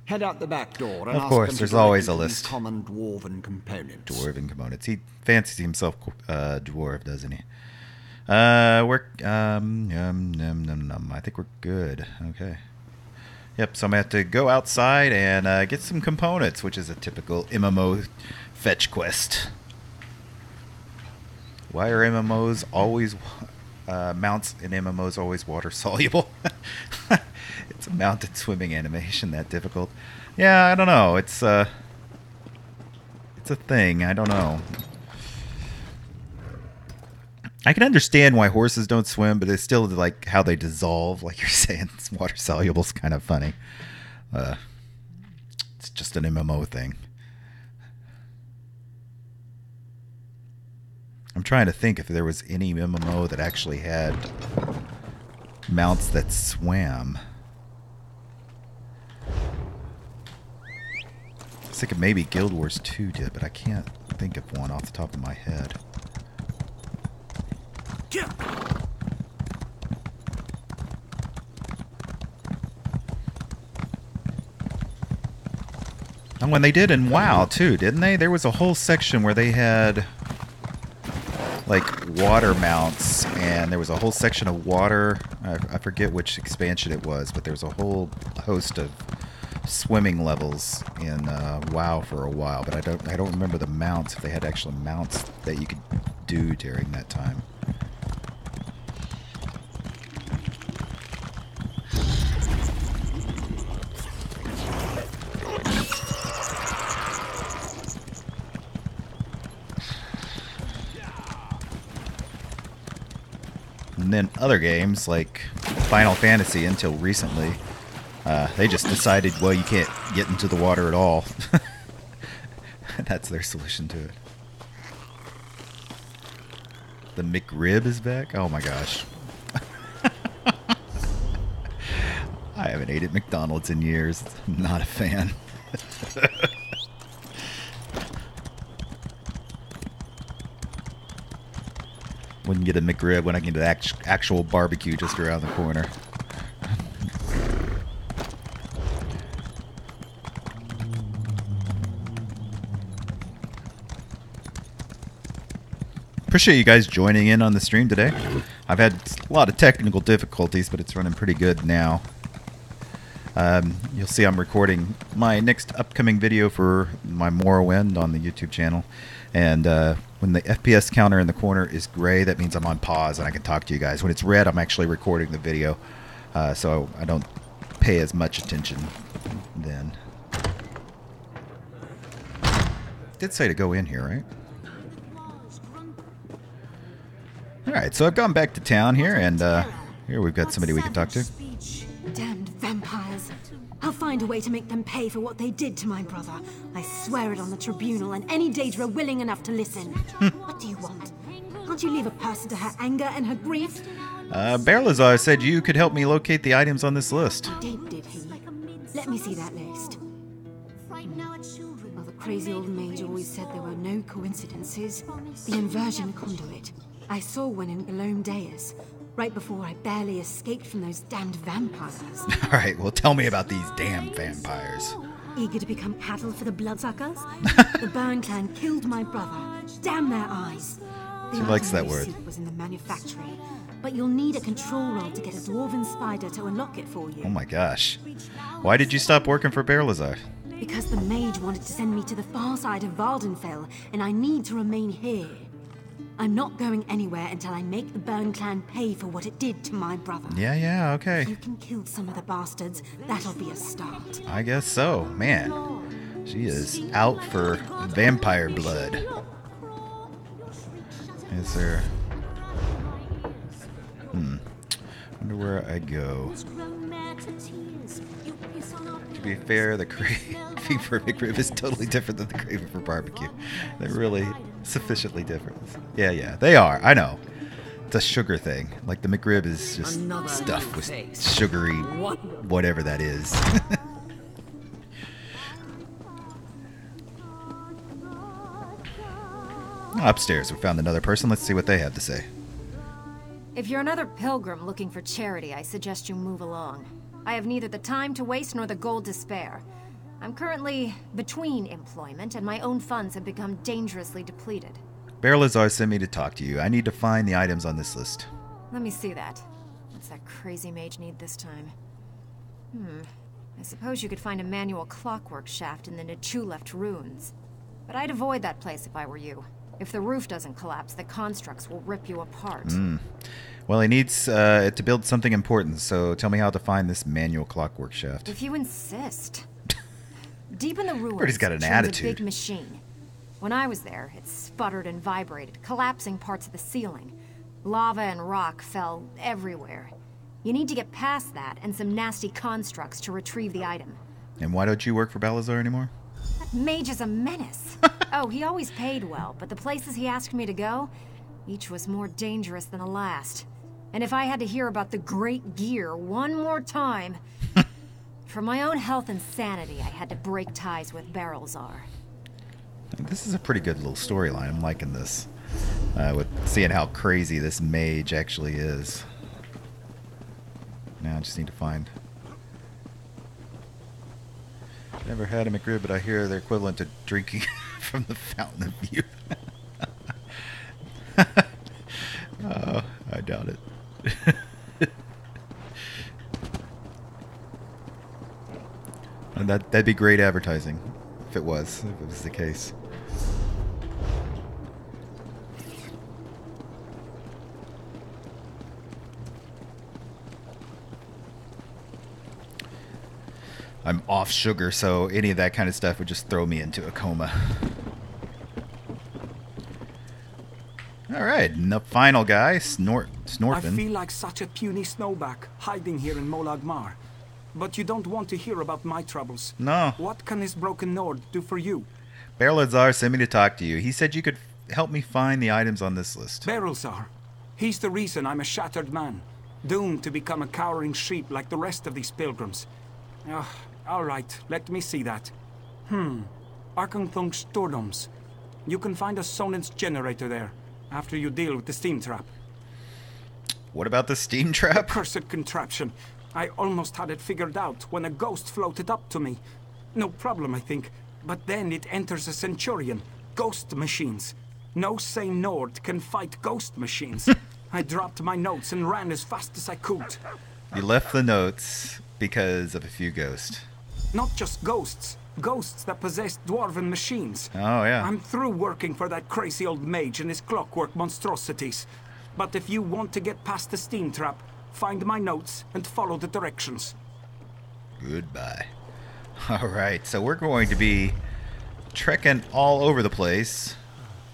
Head out the back door and of ask course, them to there's always direct a you to list. Common dwarven components. Dwarven components. He fancies himself dwarf, doesn't he? I think we're good. Okay. Yep, so I'm going to have to go outside and get some components, which is a typical MMO fetch quest. Why are MMOs always... mounts in MMOs always water soluble? It's a mounted swimming animation that difficult. Yeah, I don't know. It's a thing. I don't know. I can understand why horses don't swim, but it's still like how they dissolve. Like you're saying, it's water soluble is kind of funny. It's just an MMO thing. I'm trying to think if there was any MMO that actually had mounts that swam. I was thinking maybe Guild Wars 2 did, but I can't think of one off the top of my head. And when they did in WoW too, didn't they? There was a whole section where they had like water mounts, and there was a whole section of water. I forget which expansion it was, but there was a whole host of swimming levels in WoW for a while. But I don't remember the mounts, if they had actual mounts that you could do during that time. And then other games like Final Fantasy, until recently, they just decided, well, you can't get into the water at all. That's their solution to it. The McRib is back? Oh my gosh. I haven't ate at McDonald's in years. I'm not a fan. Wouldn't get a McRib when I can get actual barbecue just around the corner. Appreciate you guys joining in on the stream today. I've had a lot of technical difficulties, but it's running pretty good now. You'll see I'm recording my next upcoming video for my Morrowind on the YouTube channel. And when the FPS counter in the corner is gray, that means I'm on pause and I can talk to you guys. When it's red, I'm actually recording the video, so I don't pay as much attention then. Did say to go in here, right? Alright, so I've gone back to town here, and here we've got somebody we can talk to. Damned vampires. I'll find a way to make them pay for what they did to my brother. I swear it on the tribunal and any Daedra willing enough to listen. What do you want? Can't you leave a person to her anger and her grief? Berlazar said you could help me locate the items on this list. Did he? Let me see that list. Well, the crazy old mage always said there were no coincidences. The inversion conduit. I saw one in Belome Deus, right before I barely escaped from those damned vampires. Alright, well tell me about these damn vampires. Eager to become cattle for the bloodsuckers? The Burn clan killed my brother. Damn their eyes. She likes that word. The was in the manufactory, but you'll need a control rod to get a dwarven spider to unlock it for you. Oh my gosh. Why did you stop working for Berlazar? Because the mage wanted to send me to the far side of Vardenfell, and I need to remain here. I'm not going anywhere until I make the Burn clan pay for what it did to my brother. Yeah, okay. If you can kill some of the bastards, that'll be a start. I guess so. Man, she is out for vampire blood. Is there... Wonder where I go. To be fair, the craving for McRib is totally different than the craving for barbecue. They're really sufficiently different. Yeah, they are. I know. It's a sugar thing. Like the McRib is just stuffed with sugary whatever that is. Upstairs, we found another person. Let's see what they have to say. If you're another pilgrim looking for charity, I suggest you move along. I have neither the time to waste nor the gold to spare. I'm currently between employment, and my own funds have become dangerously depleted. Berlazar sent me to talk to you. I need to find the items on this list. Let me see that. What's that crazy mage need this time? I suppose you could find a manual clockwork shaft in the Nichuleft ruins. But I'd avoid that place if I were you. If the roof doesn't collapse, the constructs will rip you apart. Well, he needs it to build something important, so tell me how to find this manual clockwork shaft. If you insist. Deep in the ruins, He's got an turns attitude. a big machine. When I was there, it sputtered and vibrated, collapsing parts of the ceiling. Lava and rock fell everywhere. You need to get past that and some nasty constructs to retrieve the item. And why don't you work for Berlazar anymore? That mage is a menace. Oh, he always paid well, but the places he asked me to go, each was more dangerous than the last. And if I had to hear about the Great Gear one more time, for my own health and sanity, I had to break ties with Berlazar. This is a pretty good little storyline. I'm liking this. With seeing how crazy this mage actually is. Now I just need to find... Never had a McRib, but I hear they're equivalent to drinking from the fountain of youth. Oh, I doubt it. And that'd be great advertising if it was the case. I'm off sugar, so any of that kind of stuff would just throw me into a coma. Alright, and the final guy, Snorfin. I feel like such a puny snowback, hiding here in Molag Mar. But you don't want to hear about my troubles. No. What can this broken Nord do for you? Berlazar sent me to talk to you. He said you could help me find the items on this list. Berlazar. He's the reason I'm a shattered man, doomed to become a cowering sheep like the rest of these pilgrims. All right, let me see that. Arkanthung Stordoms. You can find a Sonance generator there, after you deal with the steam trap. What about the steam trap? Cursed contraption. I almost had it figured out when a ghost floated up to me. No problem, I think. But then it enters a Centurion. Ghost machines. No sane Nord can fight ghost machines. I dropped my notes and ran as fast as I could. You left the notes because of a few ghosts. Not just ghosts. Ghosts that possess dwarven machines. Oh, yeah. I'm through working for that crazy old mage and his clockwork monstrosities. But if you want to get past the steam trap, find my notes and follow the directions. Goodbye. Alright, so we're going to be trekking all over the place,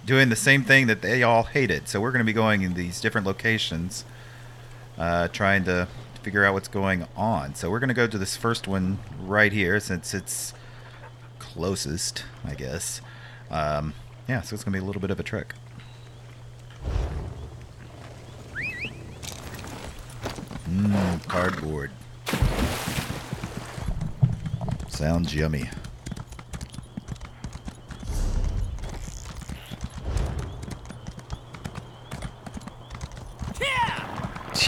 doing the same thing that they all hated. So we're going to be going in these different locations, trying to figure out what's going on. So we're going to go to this first one right here, since it's closest, I guess. Yeah, so it's going to be a little bit of a trek. Cardboard. Sounds yummy.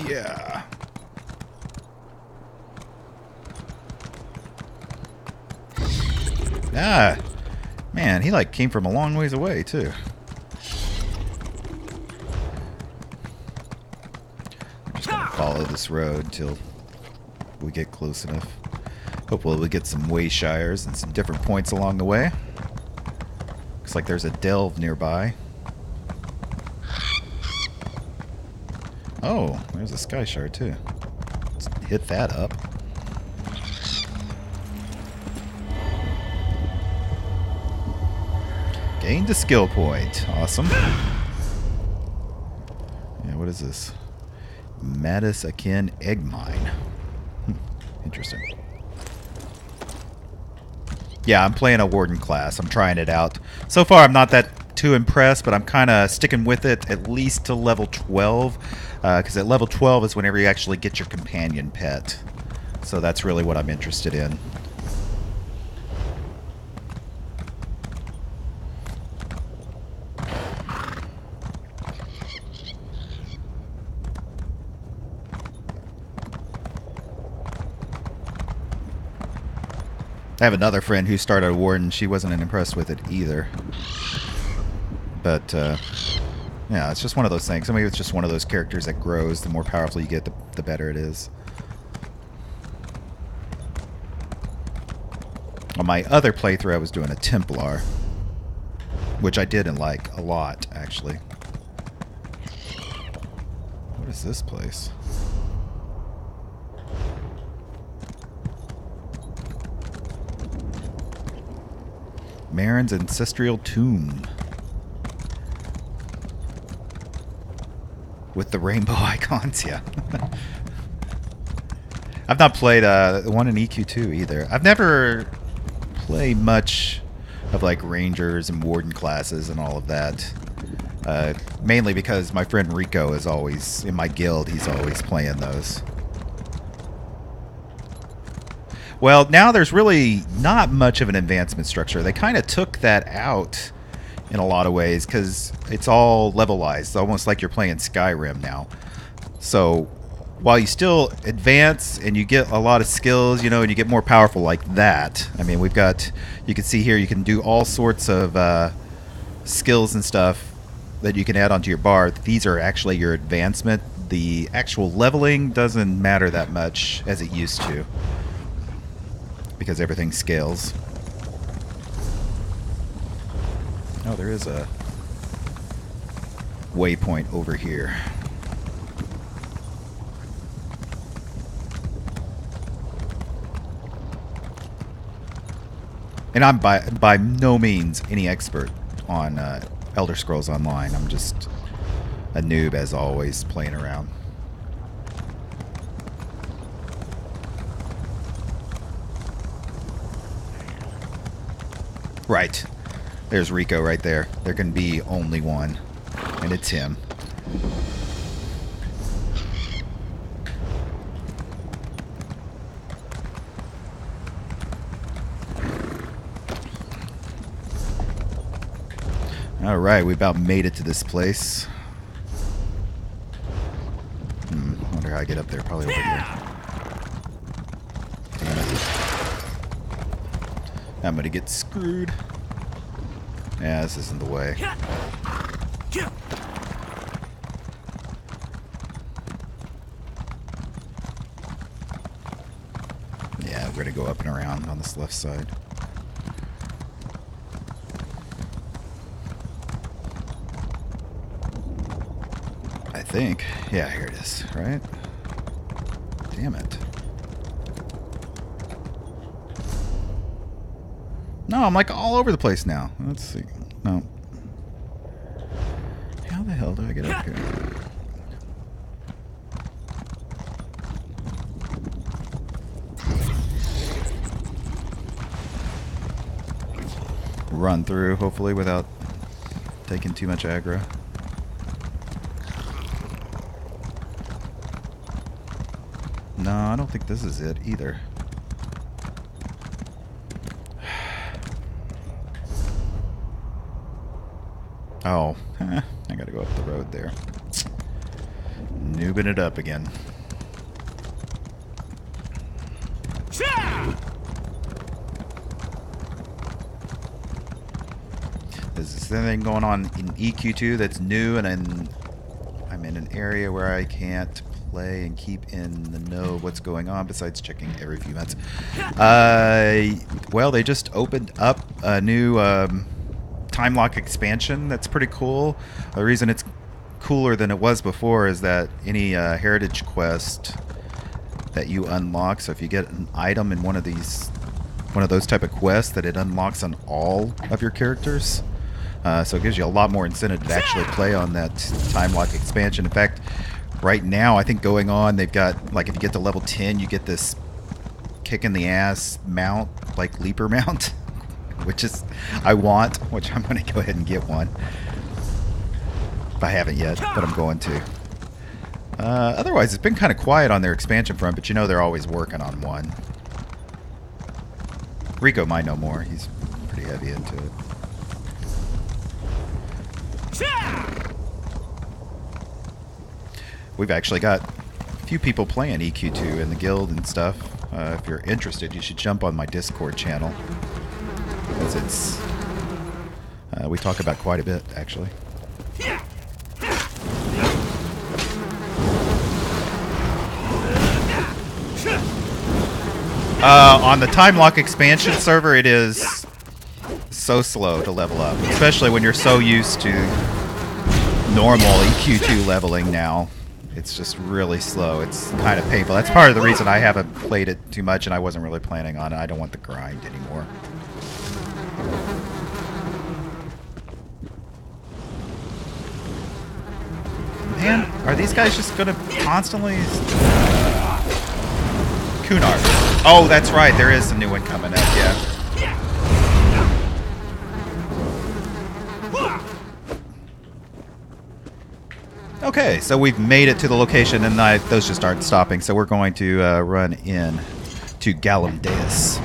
Yeah. Ah, man, he like came from a long ways away too. I'm just gonna follow this road till we get close enough. Hopefully we get some wayshires and some different points along the way. Looks like there's a delve nearby. Oh, there's a sky shard too. Let's hit that up. Gained a skill point. Awesome. Yeah, what is this? Mattis Akin Egg Mine. Interesting. Yeah, I'm playing a Warden class. I'm trying it out. So far, I'm not that too impressed, but I'm kind of sticking with it at least to level 12. Because at level 12 is whenever you actually get your companion pet. So that's really what I'm interested in. I have another friend who started a Warden. She wasn't impressed with it either. But, yeah, it's just one of those things. I mean, it's just one of those characters that grows. The more powerful you get, the better it is. On my other playthrough, I was doing a Templar. Which I didn't like a lot, actually. What is this place? Marin's Ancestral Tomb. With the rainbow icons, yeah. I've not played the one in EQ2 either. I've never played much of like Rangers and Warden classes and all of that. Mainly because my friend Rico is always, in my guild, he's always playing those. Well, now there's really not much of an advancement structure. They kind of took that out in a lot of ways because it's all levelized. It's almost like you're playing Skyrim now. So while you still advance and you get a lot of skills, you know, and you get more powerful like that. I mean, we've got, you can see here, you can do all sorts of skills and stuff that you can add onto your bar. These are actually your advancement. The actual leveling doesn't matter that much as it used to, because everything scales. Oh, there is a waypoint over here. And I'm by no means any expert on Elder Scrolls Online. I'm just a noob, as always, playing around. Right. There's Rico right there. There can be only one, and it's him. Alright, we about made it to this place. Wonder how I get up there. Probably over here. Damn it. I'm gonna get screwed. Yeah, this isn't the way. Yeah, we're gonna go up and around on this left side. I think. Yeah, here it is, right? Damn it. No, I'm like all over the place now. Let's see. No. How the hell do I get up here? Run through, hopefully, without taking too much aggro. No, I don't think this is it either. Oh, I gotta go up the road there. Noobing it up again. Is there anything going on in EQ2 that's new, and I'm in an area where I can't play and keep in the know of what's going on besides checking every few months? Well, they just opened up a new time lock expansion that's pretty cool. The reason it's cooler than it was before is that any heritage quest that you unlock, so if you get an item in one of those type of quests, that it unlocks on all of your characters. So it gives you a lot more incentive to actually play on that time lock expansion. In fact, right now, I think going on, they've got, like, if you get to level 10, you get this kick in the ass mount, like leaper mount, which I'm going to go ahead and get one. I haven't yet, but I'm going to. Otherwise, it's been kind of quiet on their expansion front, but you know they're always working on one. Rico might know more. He's pretty heavy into it. We've actually got a few people playing EQ2 in the guild and stuff. If you're interested, you should jump on my Discord channel, because it's we talk about quite a bit, actually. On the time lock expansion server, it is so slow to level up, especially when you're so used to normal EQ2 leveling now. It's just really slow. It's kind of painful. That's part of the reason I haven't played it too much, and I wasn't really planning on it. I don't want the grind anymore. Man, are these guys just gonna constantly... Kunar. Oh, that's right. There is a new one coming up, yeah. Okay, so we've made it to the location, and those just aren't stopping, so we're going to run in to Galamdeus.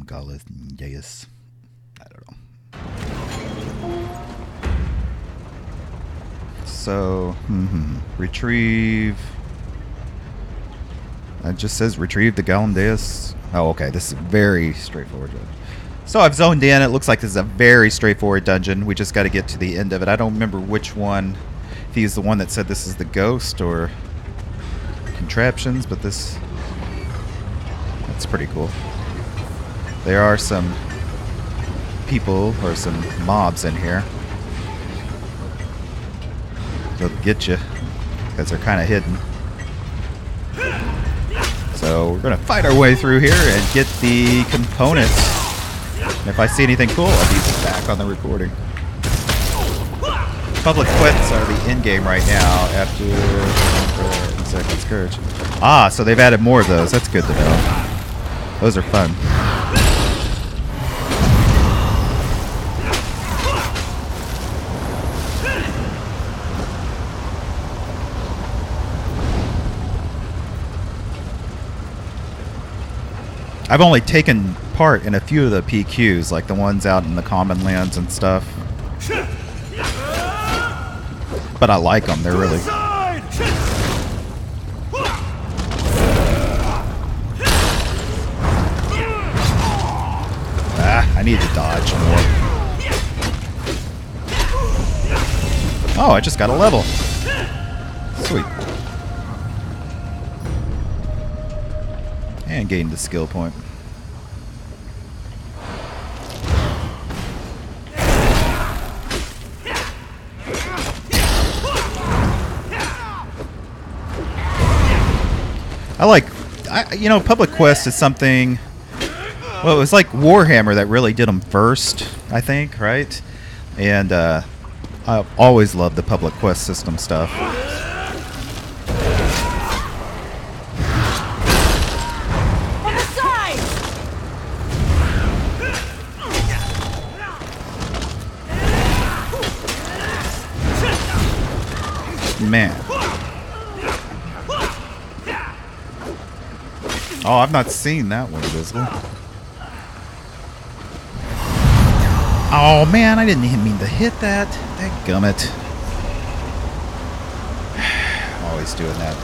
Galamdeus. I don't know. So, retrieve. It just says retrieve the Galamdeus. Oh, okay. This is very straightforward. So I've zoned in. It looks like this is a very straightforward dungeon. We just got to get to the end of it. I don't remember which one. If he's the one that said this is the ghost or contraptions, but that's pretty cool. There are some people or some mobs in here. They'll get you because they're kind of hidden. So we're going to fight our way through here and get the components. And if I see anything cool, I'll be back on the recording. Public quests are the end game right now after Second Scourge. Ah, so they've added more of those. That's good to know. Those are fun. I've only taken part in a few of the PQs, like the ones out in the common lands and stuff. But I like them, they're really... I need to dodge more. Oh, I just got a level. Sweet. And gained the skill point. Public Quest is something... Well, it was like Warhammer that really did them first, I think, right? And I've always loved the public quest system stuff. On the side! man. Oh, I've not seen that one visible. Oh man, I didn't even mean to hit that. Dadgummit. Always doing that.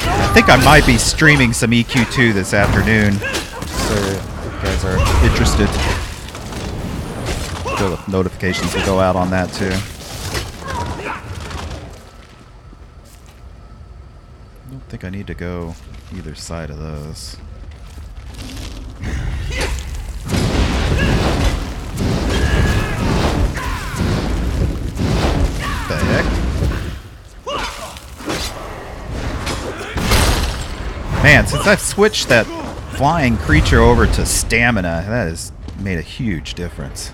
I think I might be streaming some EQ2 this afternoon, so if you guys are interested. The notifications will go out on that too. I don't think I need to go either side of those. What the heck? Man, since I've switched that flying creature over to stamina, that has made a huge difference.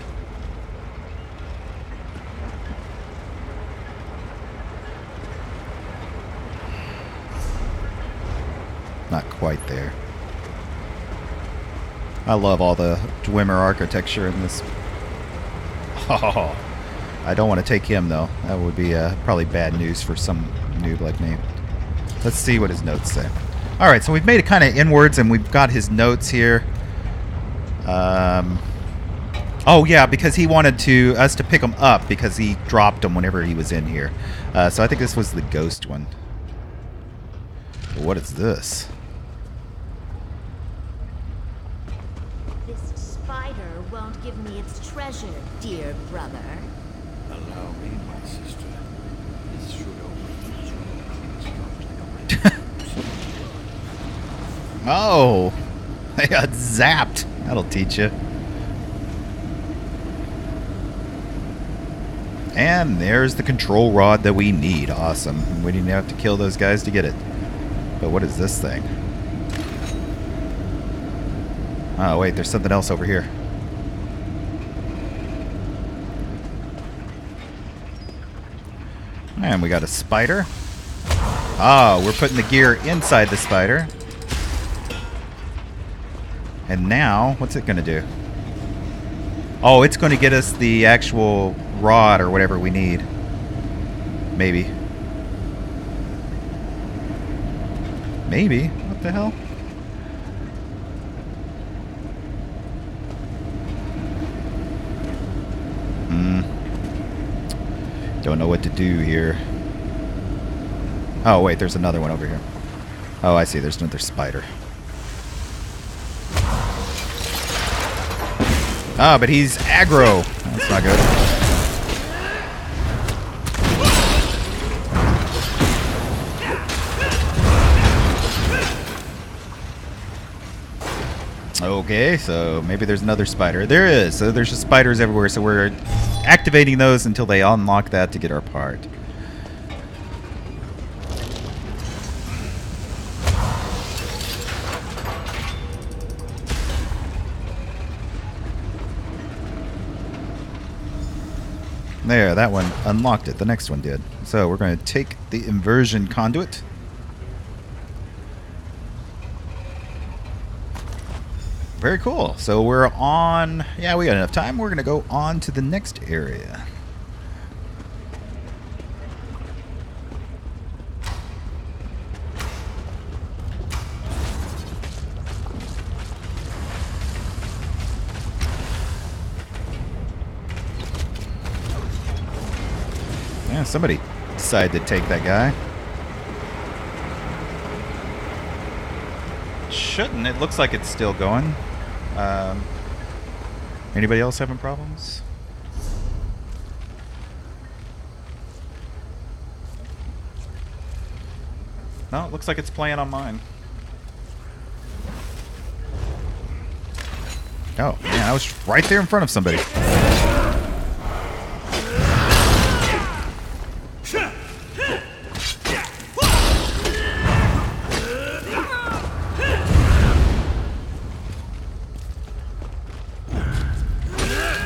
Not quite there. I love all the Dwemer architecture in this. Oh, I don't want to take him though. That would be probably bad news for some noob like me. Let's see what his notes say. Alright, so we've made it kind of inwards and we've got his notes here. Oh yeah, because he wanted us to pick him up because he dropped him whenever he was in here. So I think this was the ghost one. What is this? Won't give me its treasure, dear brother. Allow me, my sister. This should Oh, I got zapped. That'll teach you. And there's the control rod that we need. Awesome. We didn't have to kill those guys to get it. But what is this thing? Oh, wait, there's something else over here. And we got a spider. Ah, we're putting the gear inside the spider. And now, what's it going to do? Oh, it's going to get us the actual rod or whatever we need. Maybe. Maybe. What the hell? Don't know what to do here. Oh, wait, there's another one over here. Oh, I see. There's another spider. Ah, but he's aggro. That's not good. Okay, so maybe there's another spider. There is. So there's just spiders everywhere, so we're activating those until they unlock that to get our part. There, that one unlocked it. The next one did. So we're going to take the inversion conduit. Very cool. So we're on... Yeah, we got enough time. We're going to go on to the next area. Yeah, somebody decided to take that guy. Shouldn't. It looks like it's still going. Anybody else having problems? No, it looks like it's playing on mine. Oh, man, I was right there in front of somebody.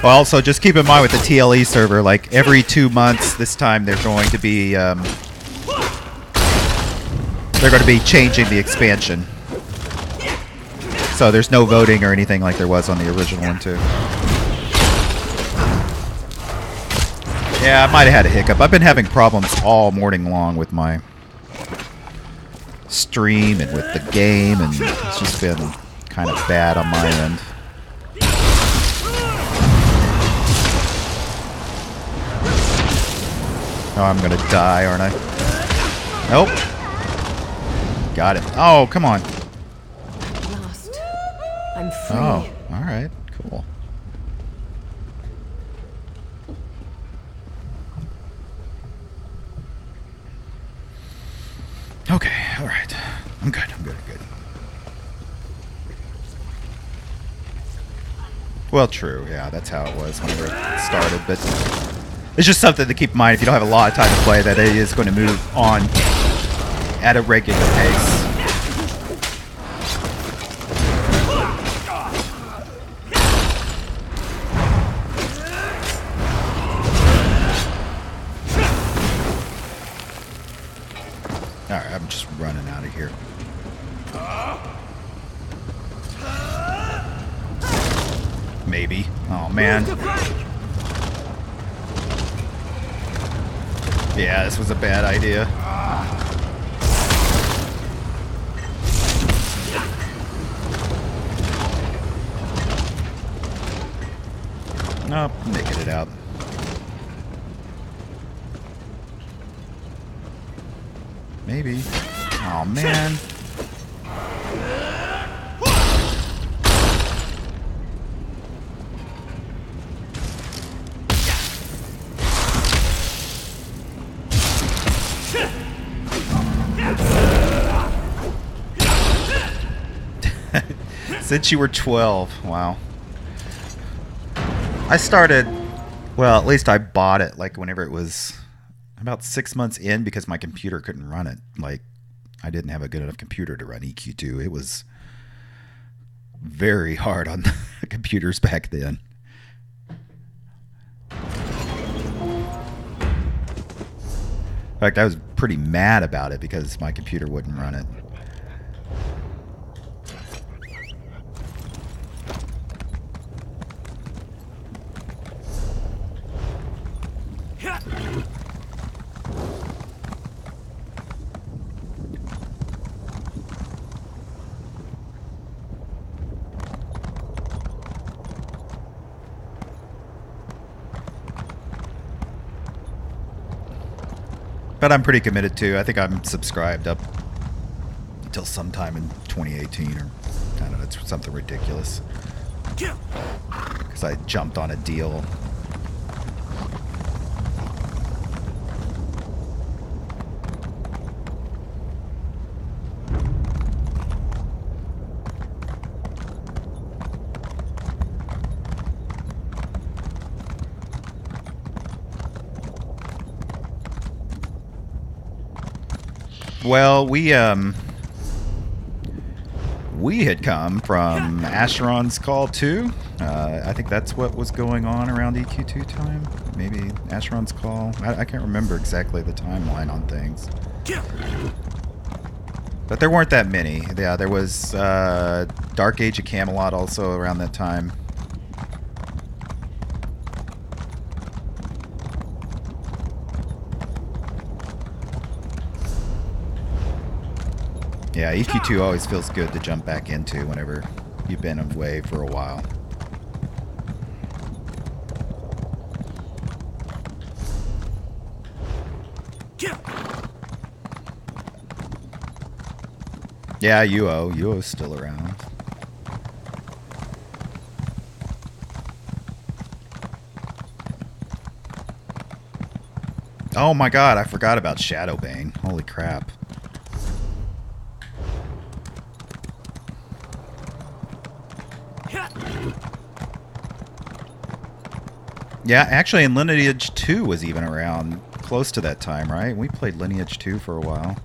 Well, also, just keep in mind with the TLE server, like, every 2 months, this time they're going to be, changing the expansion. So there's no voting or anything like there was on the original one too. Yeah, I might have had a hiccup. I've been having problems all morning long with my stream and with the game, and it's just been kind of bad on my end. Oh, I'm gonna die, aren't I? Nope. Got it. Oh, come on. Lost. I'm free. Oh, alright. Cool. Okay, alright. I'm good, I'm good, I'm good. Well, true, yeah, that's how it was whenever it started, but it's just something to keep in mind if you don't have a lot of time to play, that it is going to move on at a regular pace. Alright, I'm just running out of here. Maybe. Oh, man. Yeah, this was a bad idea. Nope, making it out. Maybe. Oh, man. Since you were 12. Wow. I started, well, at least I bought it like whenever it was about 6 months in, because my computer couldn't run it. Like, I didn't have a good enough computer to run EQ2. It was very hard on the computers back then. In fact, I was pretty mad about it because my computer wouldn't run it. But I'm pretty committed to. I think I'm subscribed up until sometime in 2018, or I don't know, it's something ridiculous. Because I jumped on a deal. Well, we had come from Asheron's Call 2. I think that's what was going on around EQ2 time. Maybe Asheron's Call. I can't remember exactly the timeline on things. But there weren't that many. Yeah, there was Dark Age of Camelot also around that time. Yeah, EQ2 always feels good to jump back into whenever you've been away for a while. Yeah, UO. UO's still around. Oh my god, I forgot about Shadowbane. Holy crap. Yeah, actually, and Lineage 2 was even around close to that time, right? We played Lineage 2 for a while.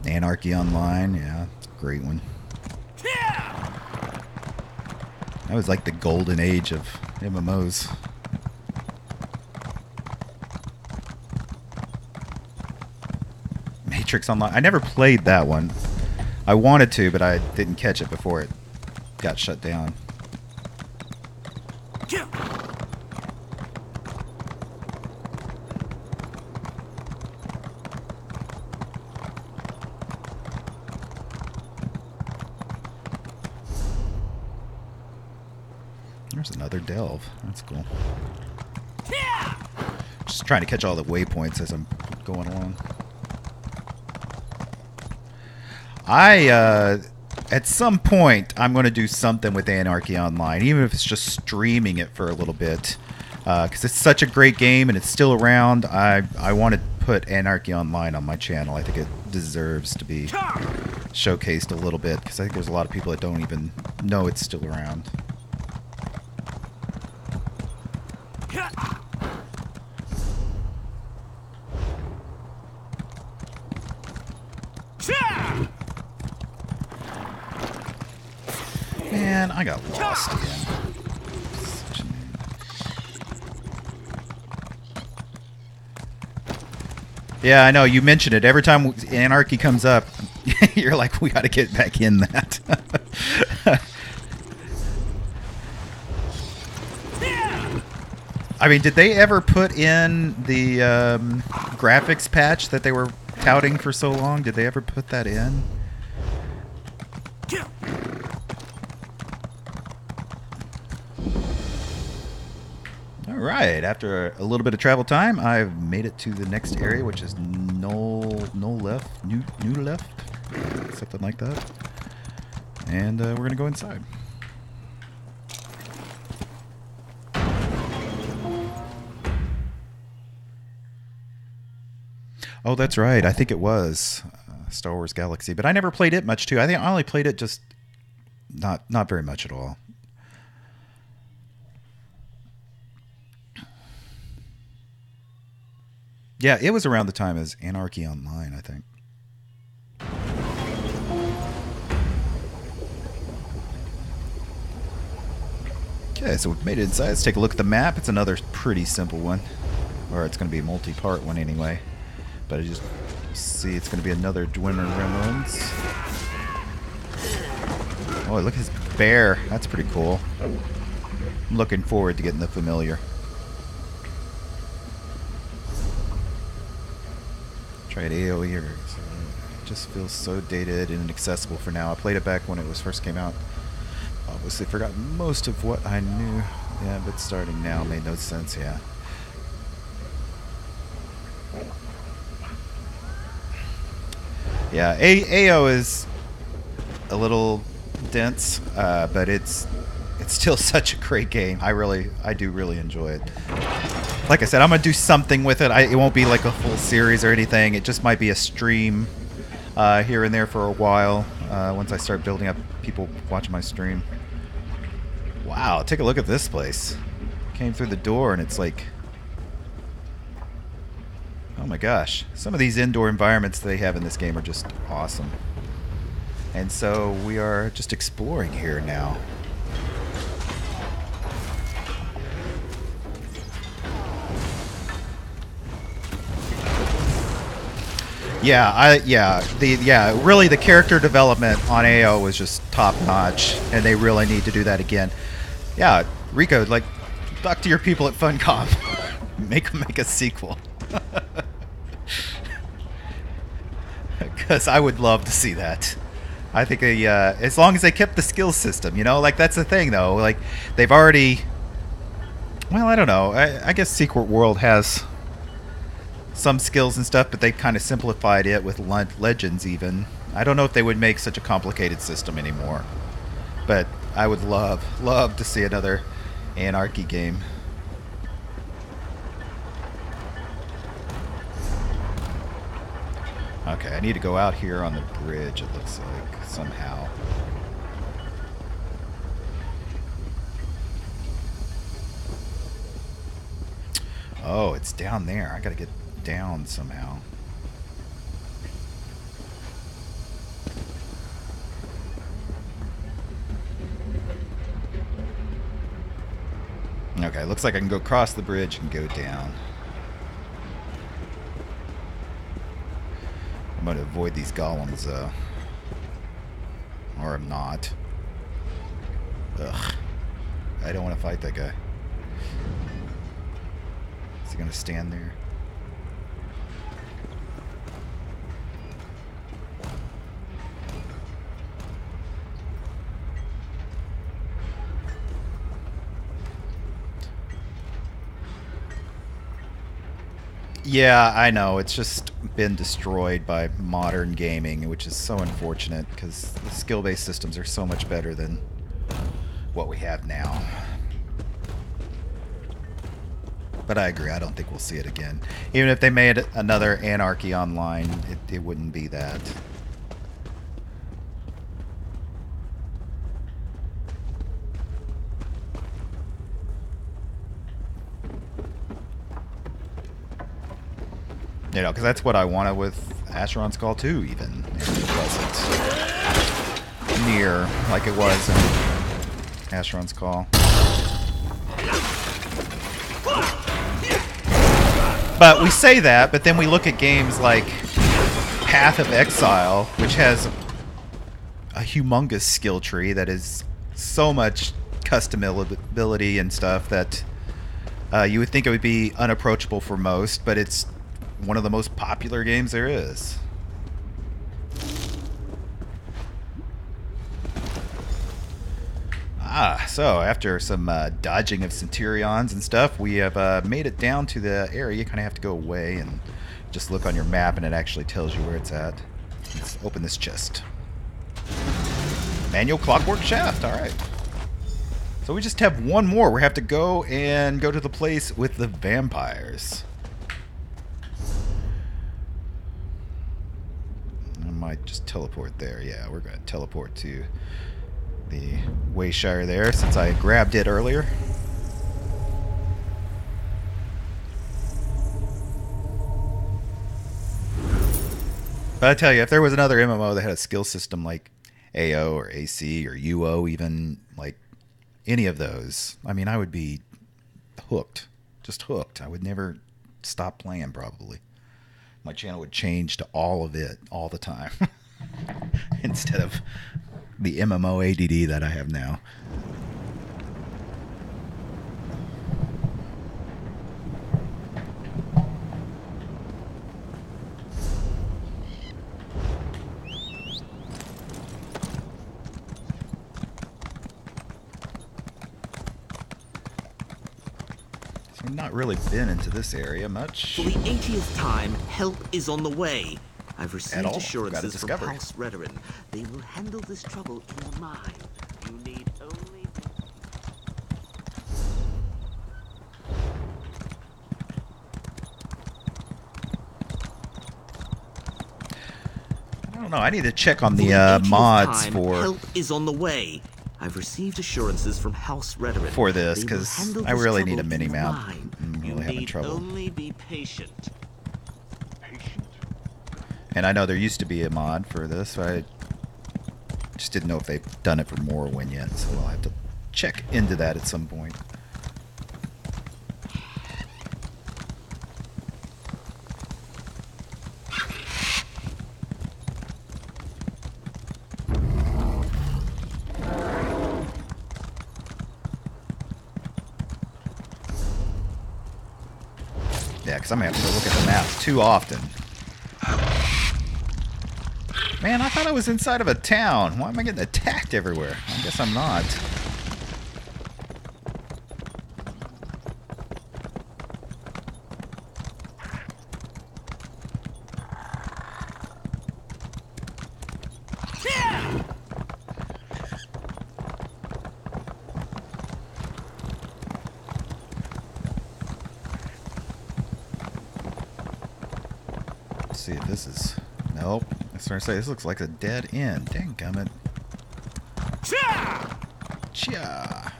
Anarchy Online, yeah, great one. That was like the golden age of MMOs. Matrix Online. I never played that one. I wanted to, but I didn't catch it before it got shut down. There's another delve. That's cool. Just trying to catch all the waypoints as I'm going along. At some point, I'm going to do something with Anarchy Online, even if it's just streaming it for a little bit. Because it's such a great game and it's still around. I want to put Anarchy Online on my channel. I think it deserves to be showcased a little bit, because I think there's a lot of people that don't even know it's still around. Man, I got lost again. Yeah, I know. You mentioned it. Every time Anarchy comes up, you're like, we got to get back in that. I mean, did they ever put in the graphics patch that they were touting for so long? Did they ever put that in? Alright, after a little bit of travel time, I've made it to the next area, which is New Left, something like that. And we're going to go inside. Oh, that's right. I think it was Star Wars Galaxy, but I never played it much too. I think I only played it just not very much at all. Yeah, it was around the time as Anarchy Online, I think. Okay, so we've made it inside. Let's take a look at the map. It's another pretty simple one. Or it's going to be a multi-part one anyway. But I just see it's going to be another Dwimmer Remnants. Oh, look at his bear. That's pretty cool. I'm looking forward to getting the familiar. Tried AO here. So it just feels so dated and inaccessible for now. I played it back when it was first came out. Obviously forgot most of what I knew. Yeah, but starting now made no sense, yeah. Yeah, AO is a little dense, but it's still such a great game. I do really enjoy it. Like I said, I'm gonna do something with it. It won't be like a full series or anything. It just might be a stream here and there for a while once I start building up people watching my stream. Wow, take a look at this place. Came through the door and it's like, oh my gosh. Some of these indoor environments they have in this game are just awesome. And so we are just exploring here now. Really the character development on AO was just top notch, and they really need to do that again. Yeah, Rico, like, talk to your people at Funcom. make a sequel. Because I would love to see that. I think as long as they kept the skill system, you know, like that's the thing though. Like they've already, well, I don't know. I guess Secret World has some skills and stuff, but they kind of simplified it with Legends even. I don't know if they would make such a complicated system anymore. But I would love to see another Anarchy game. Okay, I need to go out here on the bridge, it looks like, somehow. Oh, it's down there. I gotta get down somehow. Okay, looks like I can go across the bridge and go down. I'm going to avoid these golems, though. Or I'm not. Ugh. I don't want to fight that guy. Is he going to stand there? Yeah, I know. It's just been destroyed by modern gaming, which is so unfortunate because the skill-based systems are so much better than what we have now. But I agree. I don't think we'll see it again. Even if they made another Anarchy Online, it wouldn't be that. You know, because that's what I wanted with Asheron's Call 2, even. It wasn't near like it was in Asheron's Call. But we say that, but then we look at games like Path of Exile, which has a humongous skill tree that is so much customability and stuff that you would think it would be unapproachable for most, but it's one of the most popular games there is. So after some dodging of Centurions and stuff, we have made it down to the area. You kind of have to go away and just look on your map, and it actually tells you where it's at. Let's open this chest. Manual clockwork shaft. All right. So we just have one more. We have to go to the place with the vampires. I might just teleport there. Yeah, we're going to teleport to the Wayshire there since I grabbed it earlier. But I tell you, if there was another MMO that had a skill system like AO or AC or UO, even like any of those, I mean, I would be hooked. Just hooked. I would never stop playing, probably. My channel would change to all of it all the time instead of the MMO ADD that I have now. So I've not really been into this area much. For the 80th time, help is on the way. I've received assurances from discovery. House Redoran. They will handle this trouble in the mine. You need only... I don't know. I need to check on the mods for help is on the way. I've received assurances from House Redoran for this because I really need a mini map. I'm You really having need trouble. only be patient. And I know there used to be a mod for this, so I just didn't know if they've done it for Morrowind yet, so I'll have to check into that at some point. Yeah, because I'm going to have to look at the maps too often. Man, I thought I was inside of a town. Why am I getting attacked everywhere? I guess I'm not. Let's see if this is... Nope. I was trying to say, this looks like a dead end. Danggummit. Chia!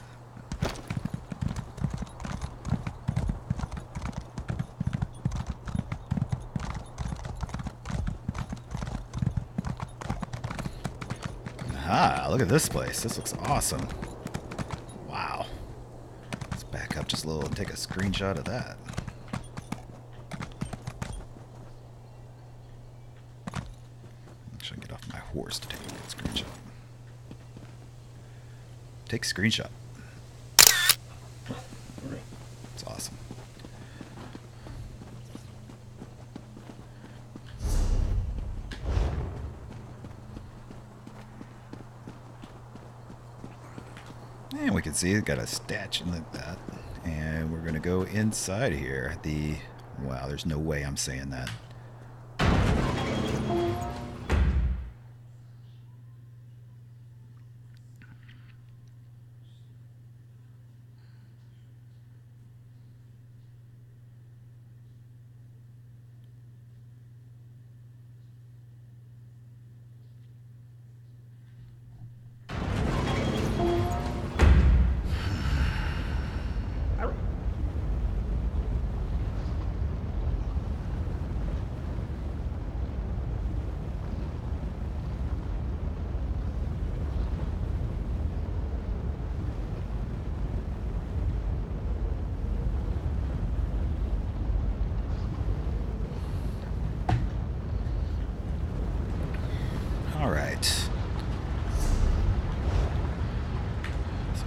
Aha! Look at this place. This looks awesome. Wow. Let's back up just a little and take a screenshot of that. Horse to take a good screenshot. Take screenshot. It's awesome. And we can see it's got a statue like that. And we're gonna go inside here. Wow, there's no way I'm saying that.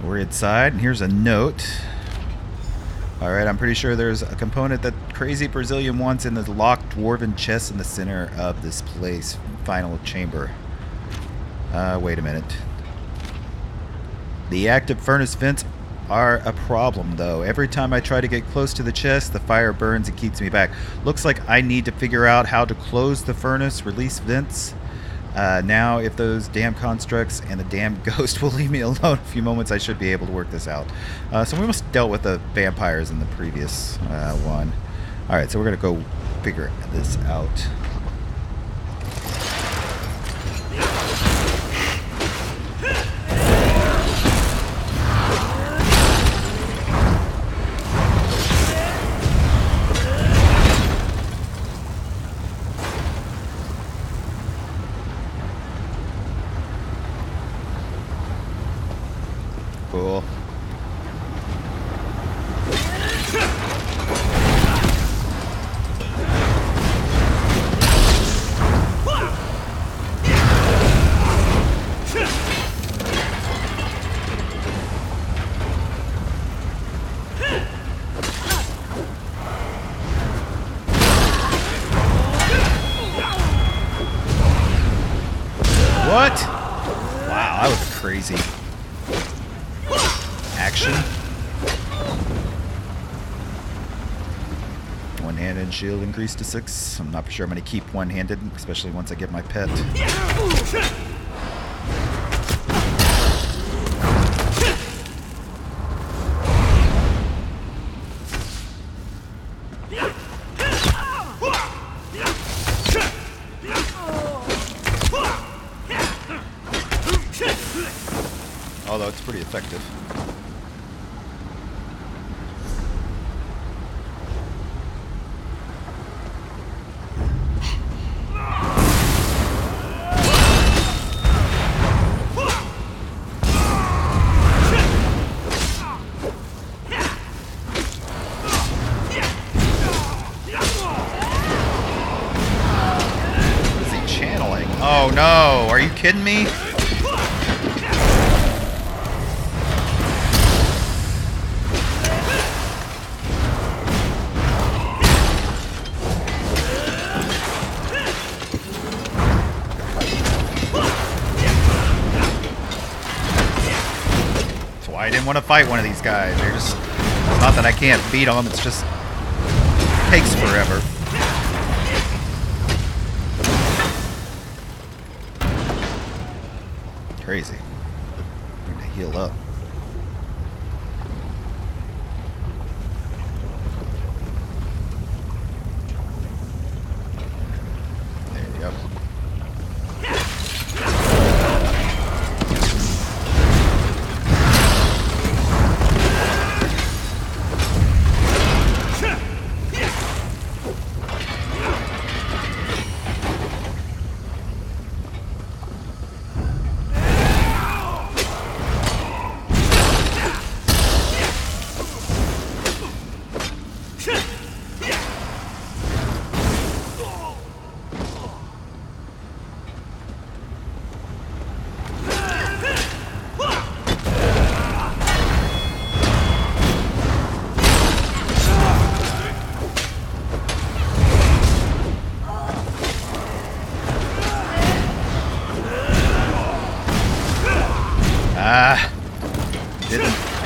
We're inside, and here's a note. Alright, I'm pretty sure there's a component that crazy Brazilian wants in the locked dwarven chest in the center of this place. Final chamber. Wait a minute. The active furnace vents are a problem, though. Every time I try to get close to the chest, the fire burns and keeps me back. Looks like I need to figure out how to close the furnace, release vents. Now, if those damn constructs and the damn ghost will leave me alone a few moments, I should be able to work this out. So we must have dealt with the vampires in the previous one. Alright, so we're going to go figure this out. Cool. What? Wow, that was crazy. Action. One-handed shield increased to 6. I'm not sure I'm going to keep one-handed, especially once I get my pet. Although it's pretty effective. What is he channeling? Oh no, are you kidding me? I didn't want to fight one of these guys. They're just, it's not that I can't beat them, it's just it takes forever. Crazy. I'm gonna heal up. There we go.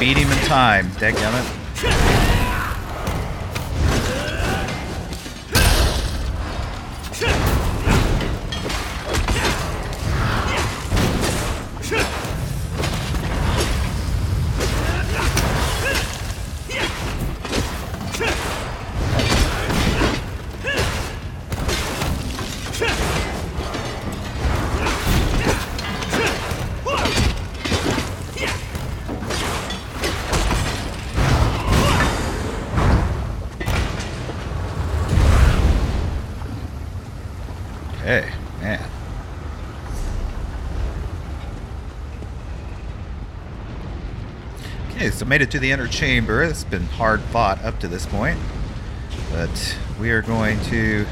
beat him in time. Dadgummit. Hey, man. Okay, so made it to the inner chamber. It's been hard fought up to this point. But we are going to...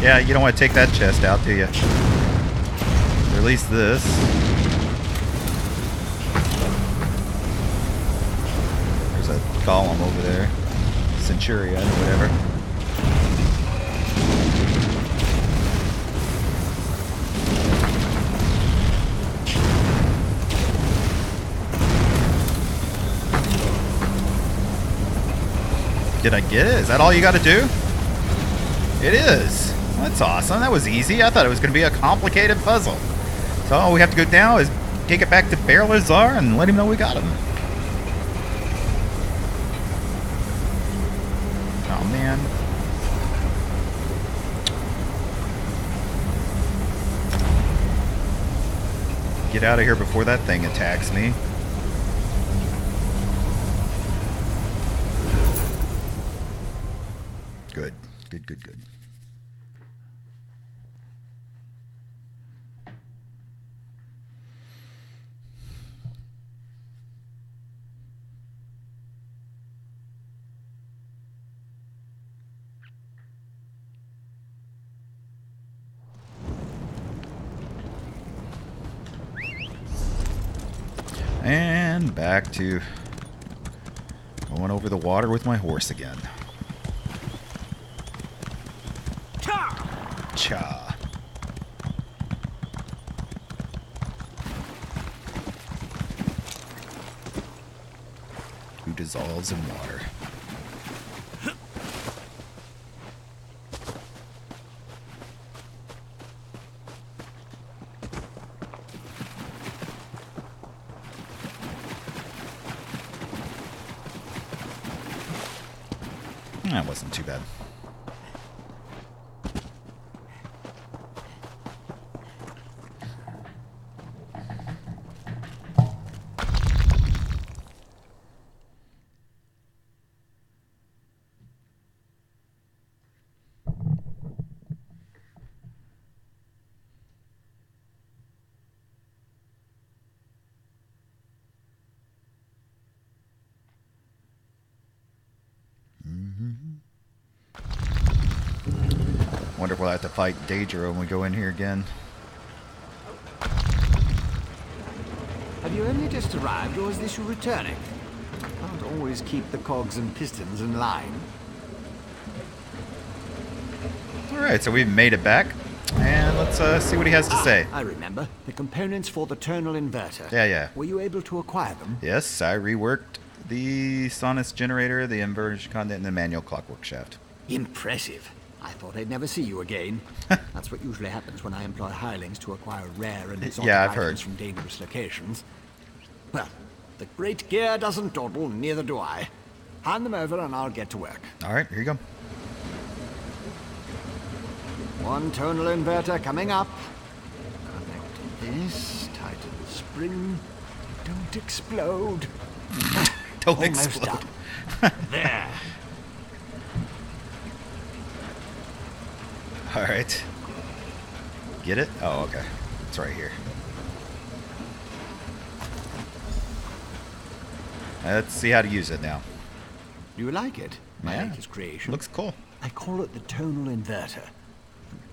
yeah, you don't want to take that chest out, do you? Release this. There's a golem over there. Centurion or whatever. Did I get it? Is that all you got to do? It is. That's awesome. That was easy. I thought it was going to be a complicated puzzle. So all we have to go now is take it back to Berlazar and let him know we got him. Oh, man. Get out of here before that thing attacks me. Good. Good, good, good. And back to going over the water with my horse again. Cha. Who dissolves in water. That wasn't too bad. Wonder if we'll have to fight Daedra when we go in here again. Have you only just arrived, or is this your returning? Can't always keep the cogs and pistons in line. Alright, so we've made it back. And let's see what he has to say. I remember. The components for the tonal inverter. Yeah. Were you able to acquire them? Yes, I reworked the Sonus generator, the inversion conduit, and the manual clockwork shaft. Impressive. I thought I'd never see you again. That's what usually happens when I employ hirelings to acquire rare and exotic items from dangerous locations. Well, the great gear doesn't dawdle, neither do I. Hand them over and I'll get to work. Alright, here you go. One tonal inverter coming up. Connect this, tighten the spring. Don't explode. Don't explode. There. Alright. Get it? Oh, okay. It's right here. Let's see how to use it now. Do you like it? My latest creation. Looks cool. I call it the tonal inverter.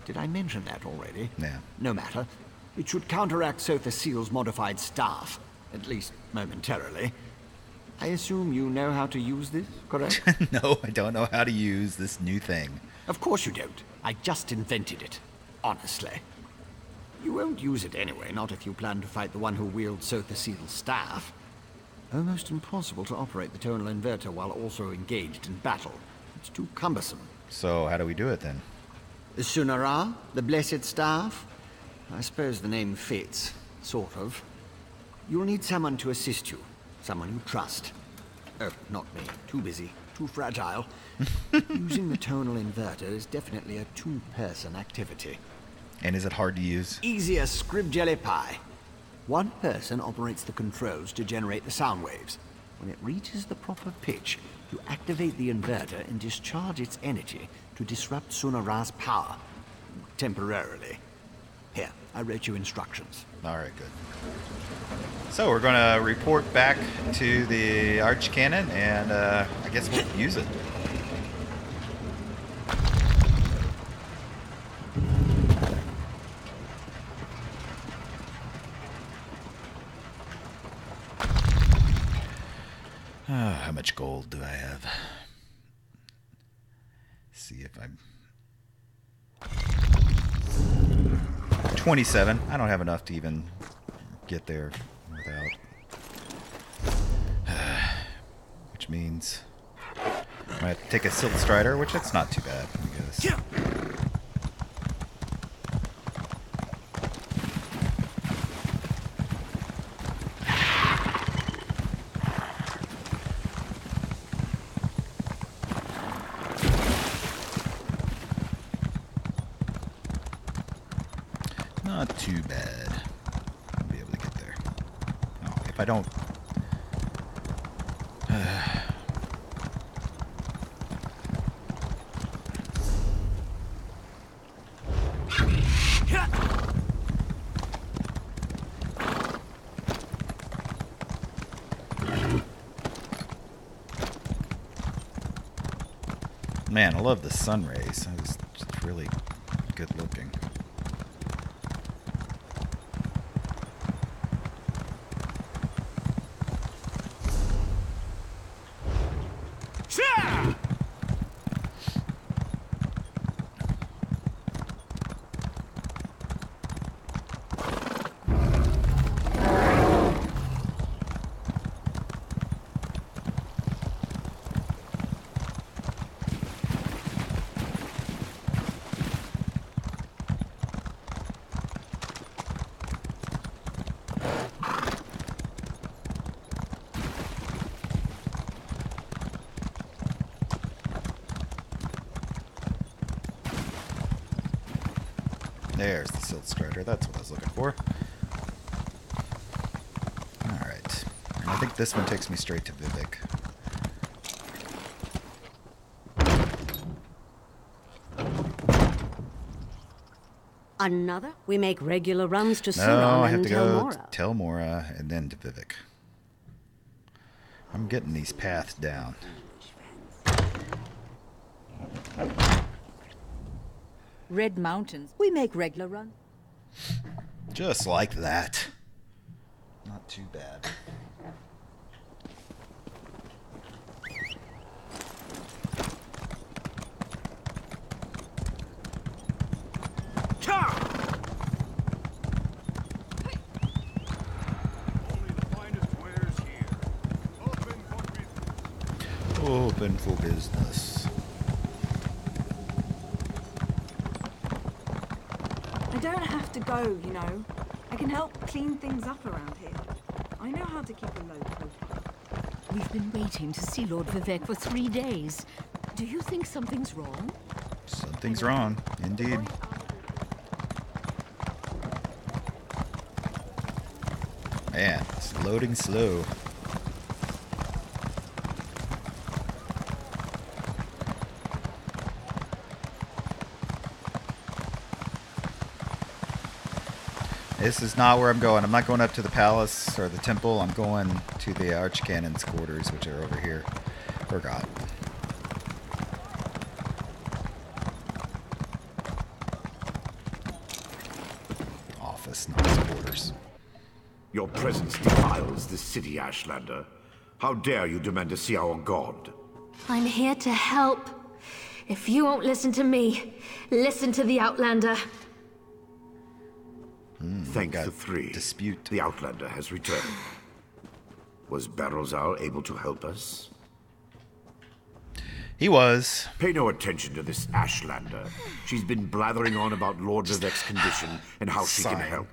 Did I mention that already? Yeah. No matter. It should counteract Sotha Seal's modified staff, at least momentarily. I assume you know how to use this, correct? No, I don't know how to use this new thing. Of course you don't. I just invented it. Honestly. You won't use it anyway, not if you plan to fight the one who wields Sotha Seal's staff. Almost impossible to operate the tonal inverter while also engaged in battle. It's too cumbersome. So how do we do it then? The Sunara, the Blessed Staff? I suppose the name fits, sort of. You'll need someone to assist you, someone you trust. Oh, not me. Too busy, too fragile. Using the tonal inverter is definitely a two-person activity. And is it hard to use? Easy as scrib jelly pie. One person operates the controls to generate the sound waves. When it reaches the proper pitch, you activate the inverter and discharge its energy to disrupt Sunara's power. Temporarily. Here, I wrote you instructions. Alright, good. So we're going to report back to the Archcannon, and I guess we'll use it. How much gold do I have? See if I'm 27. I don't have enough to even get there without. Which means I might have to take a Silt Strider, which that's not too bad, I guess. Not too bad. I'll be able to get there. Oh, if I don't... Man, I love the sun rays. It's just really good looking. There's the Silt Strider. That's what I was looking for. Alright. And I think this one takes me straight to Vivek. Another? We make regular runs to No, Suron I have and to go Telmora. to Telmora and then to Vivek. I'm getting these paths down. Red Mountains. We make regular run. Just like that. Not too bad. Open for business. I don't have to go, you know. I can help clean things up around here. I know how to keep a low profile. We've been waiting to see Lord Vivek for 3 days. Do you think something's wrong? Something's wrong, indeed. Man, it's loading slow. This is not where I'm going. I'm not going up to the palace or the temple. I'm going to the Archcannon's quarters, which are over here. Forgot. Office, not his quarters. Your presence defiles this city, Ashlander. How dare you demand to see our god? I'm here to help. If you won't listen to me, listen to the Outlander. Thank the three. Dispute. The Outlander has returned. Was Barrowzal able to help us? He was. Pay no attention to this Ashlander. She's been blathering on about Lord Vivek's condition and how she can help.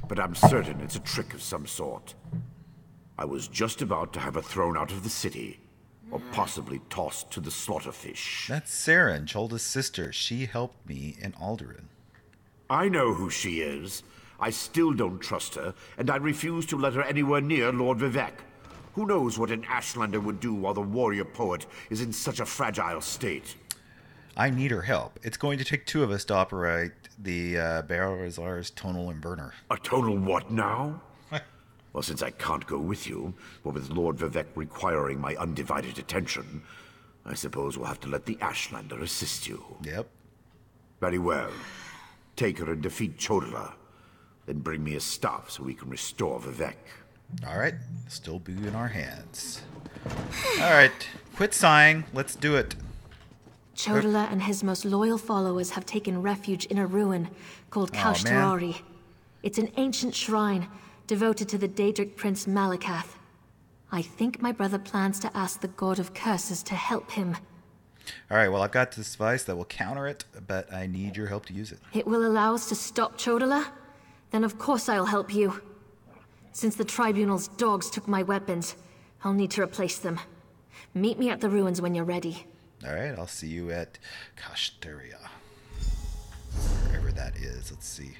But I'm certain it's a trick of some sort. I was just about to have her thrown out of the city. Or possibly tossed to the slaughterfish. That's Saren, Cholda's sister. She helped me in Alderaan. I know who she is. I still don't trust her, and I refuse to let her anywhere near Lord Vivek. Who knows what an Ashlander would do while the warrior poet is in such a fragile state? I need her help. It's going to take 2 of us to operate the Barrowzal's tonal inverter. A tonal what now? Well, since I can't go with you, but with Lord Vivek requiring my undivided attention, I suppose we'll have to let the Ashlander assist you. Yep. Very well. Take her and defeat Chodala. Then bring me his staff so we can restore Vivek. Alright. Still be in our hands. Alright. Quit sighing. Let's do it. Chodala and his most loyal followers have taken refuge in a ruin called Kaushtarari. It's an ancient shrine devoted to the Daedric prince Malakath. I think my brother plans to ask the god of curses to help him. Alright, well, I've got this device that will counter it, but I need your help to use it. It will allow us to stop Chodala? Then of course I'll help you. Since the Tribunal's dogs took my weapons, I'll need to replace them. Meet me at the ruins when you're ready. Alright, I'll see you at Kaushtarari. Wherever that is, let's see.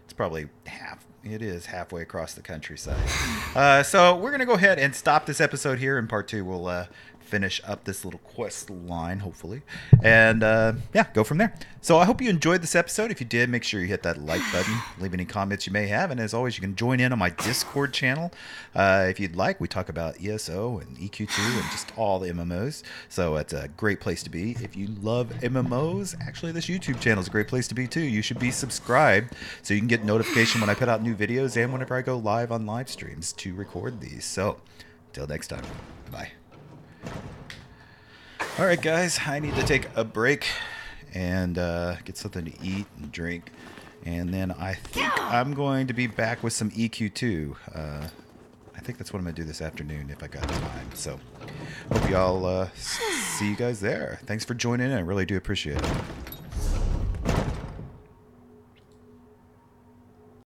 It's probably halfway across the countryside. So we're going to go ahead and stop this episode here. In part 2, we'll finish up this little quest line, hopefully. And, yeah, go from there. So I hope you enjoyed this episode. If you did, make sure you hit that like button. Leave any comments you may have. And as always, you can join in on my Discord channel. If you'd like, we talk about ESO and EQ2 and just all the MMOs. So it's a great place to be. If you love MMOs, actually this YouTube channel is a great place to be too. You should be subscribed so you can get notification when I put out new videos and whenever I go live on live streams to record these. So until next time, bye. Alright guys, I need to take a break and get something to eat and drink, and then I think I'm going to be back with some EQ2. I think that's what I'm going to do this afternoon if I got time. So hope y'all see you guys there. Thanks for joining in. I really do appreciate it.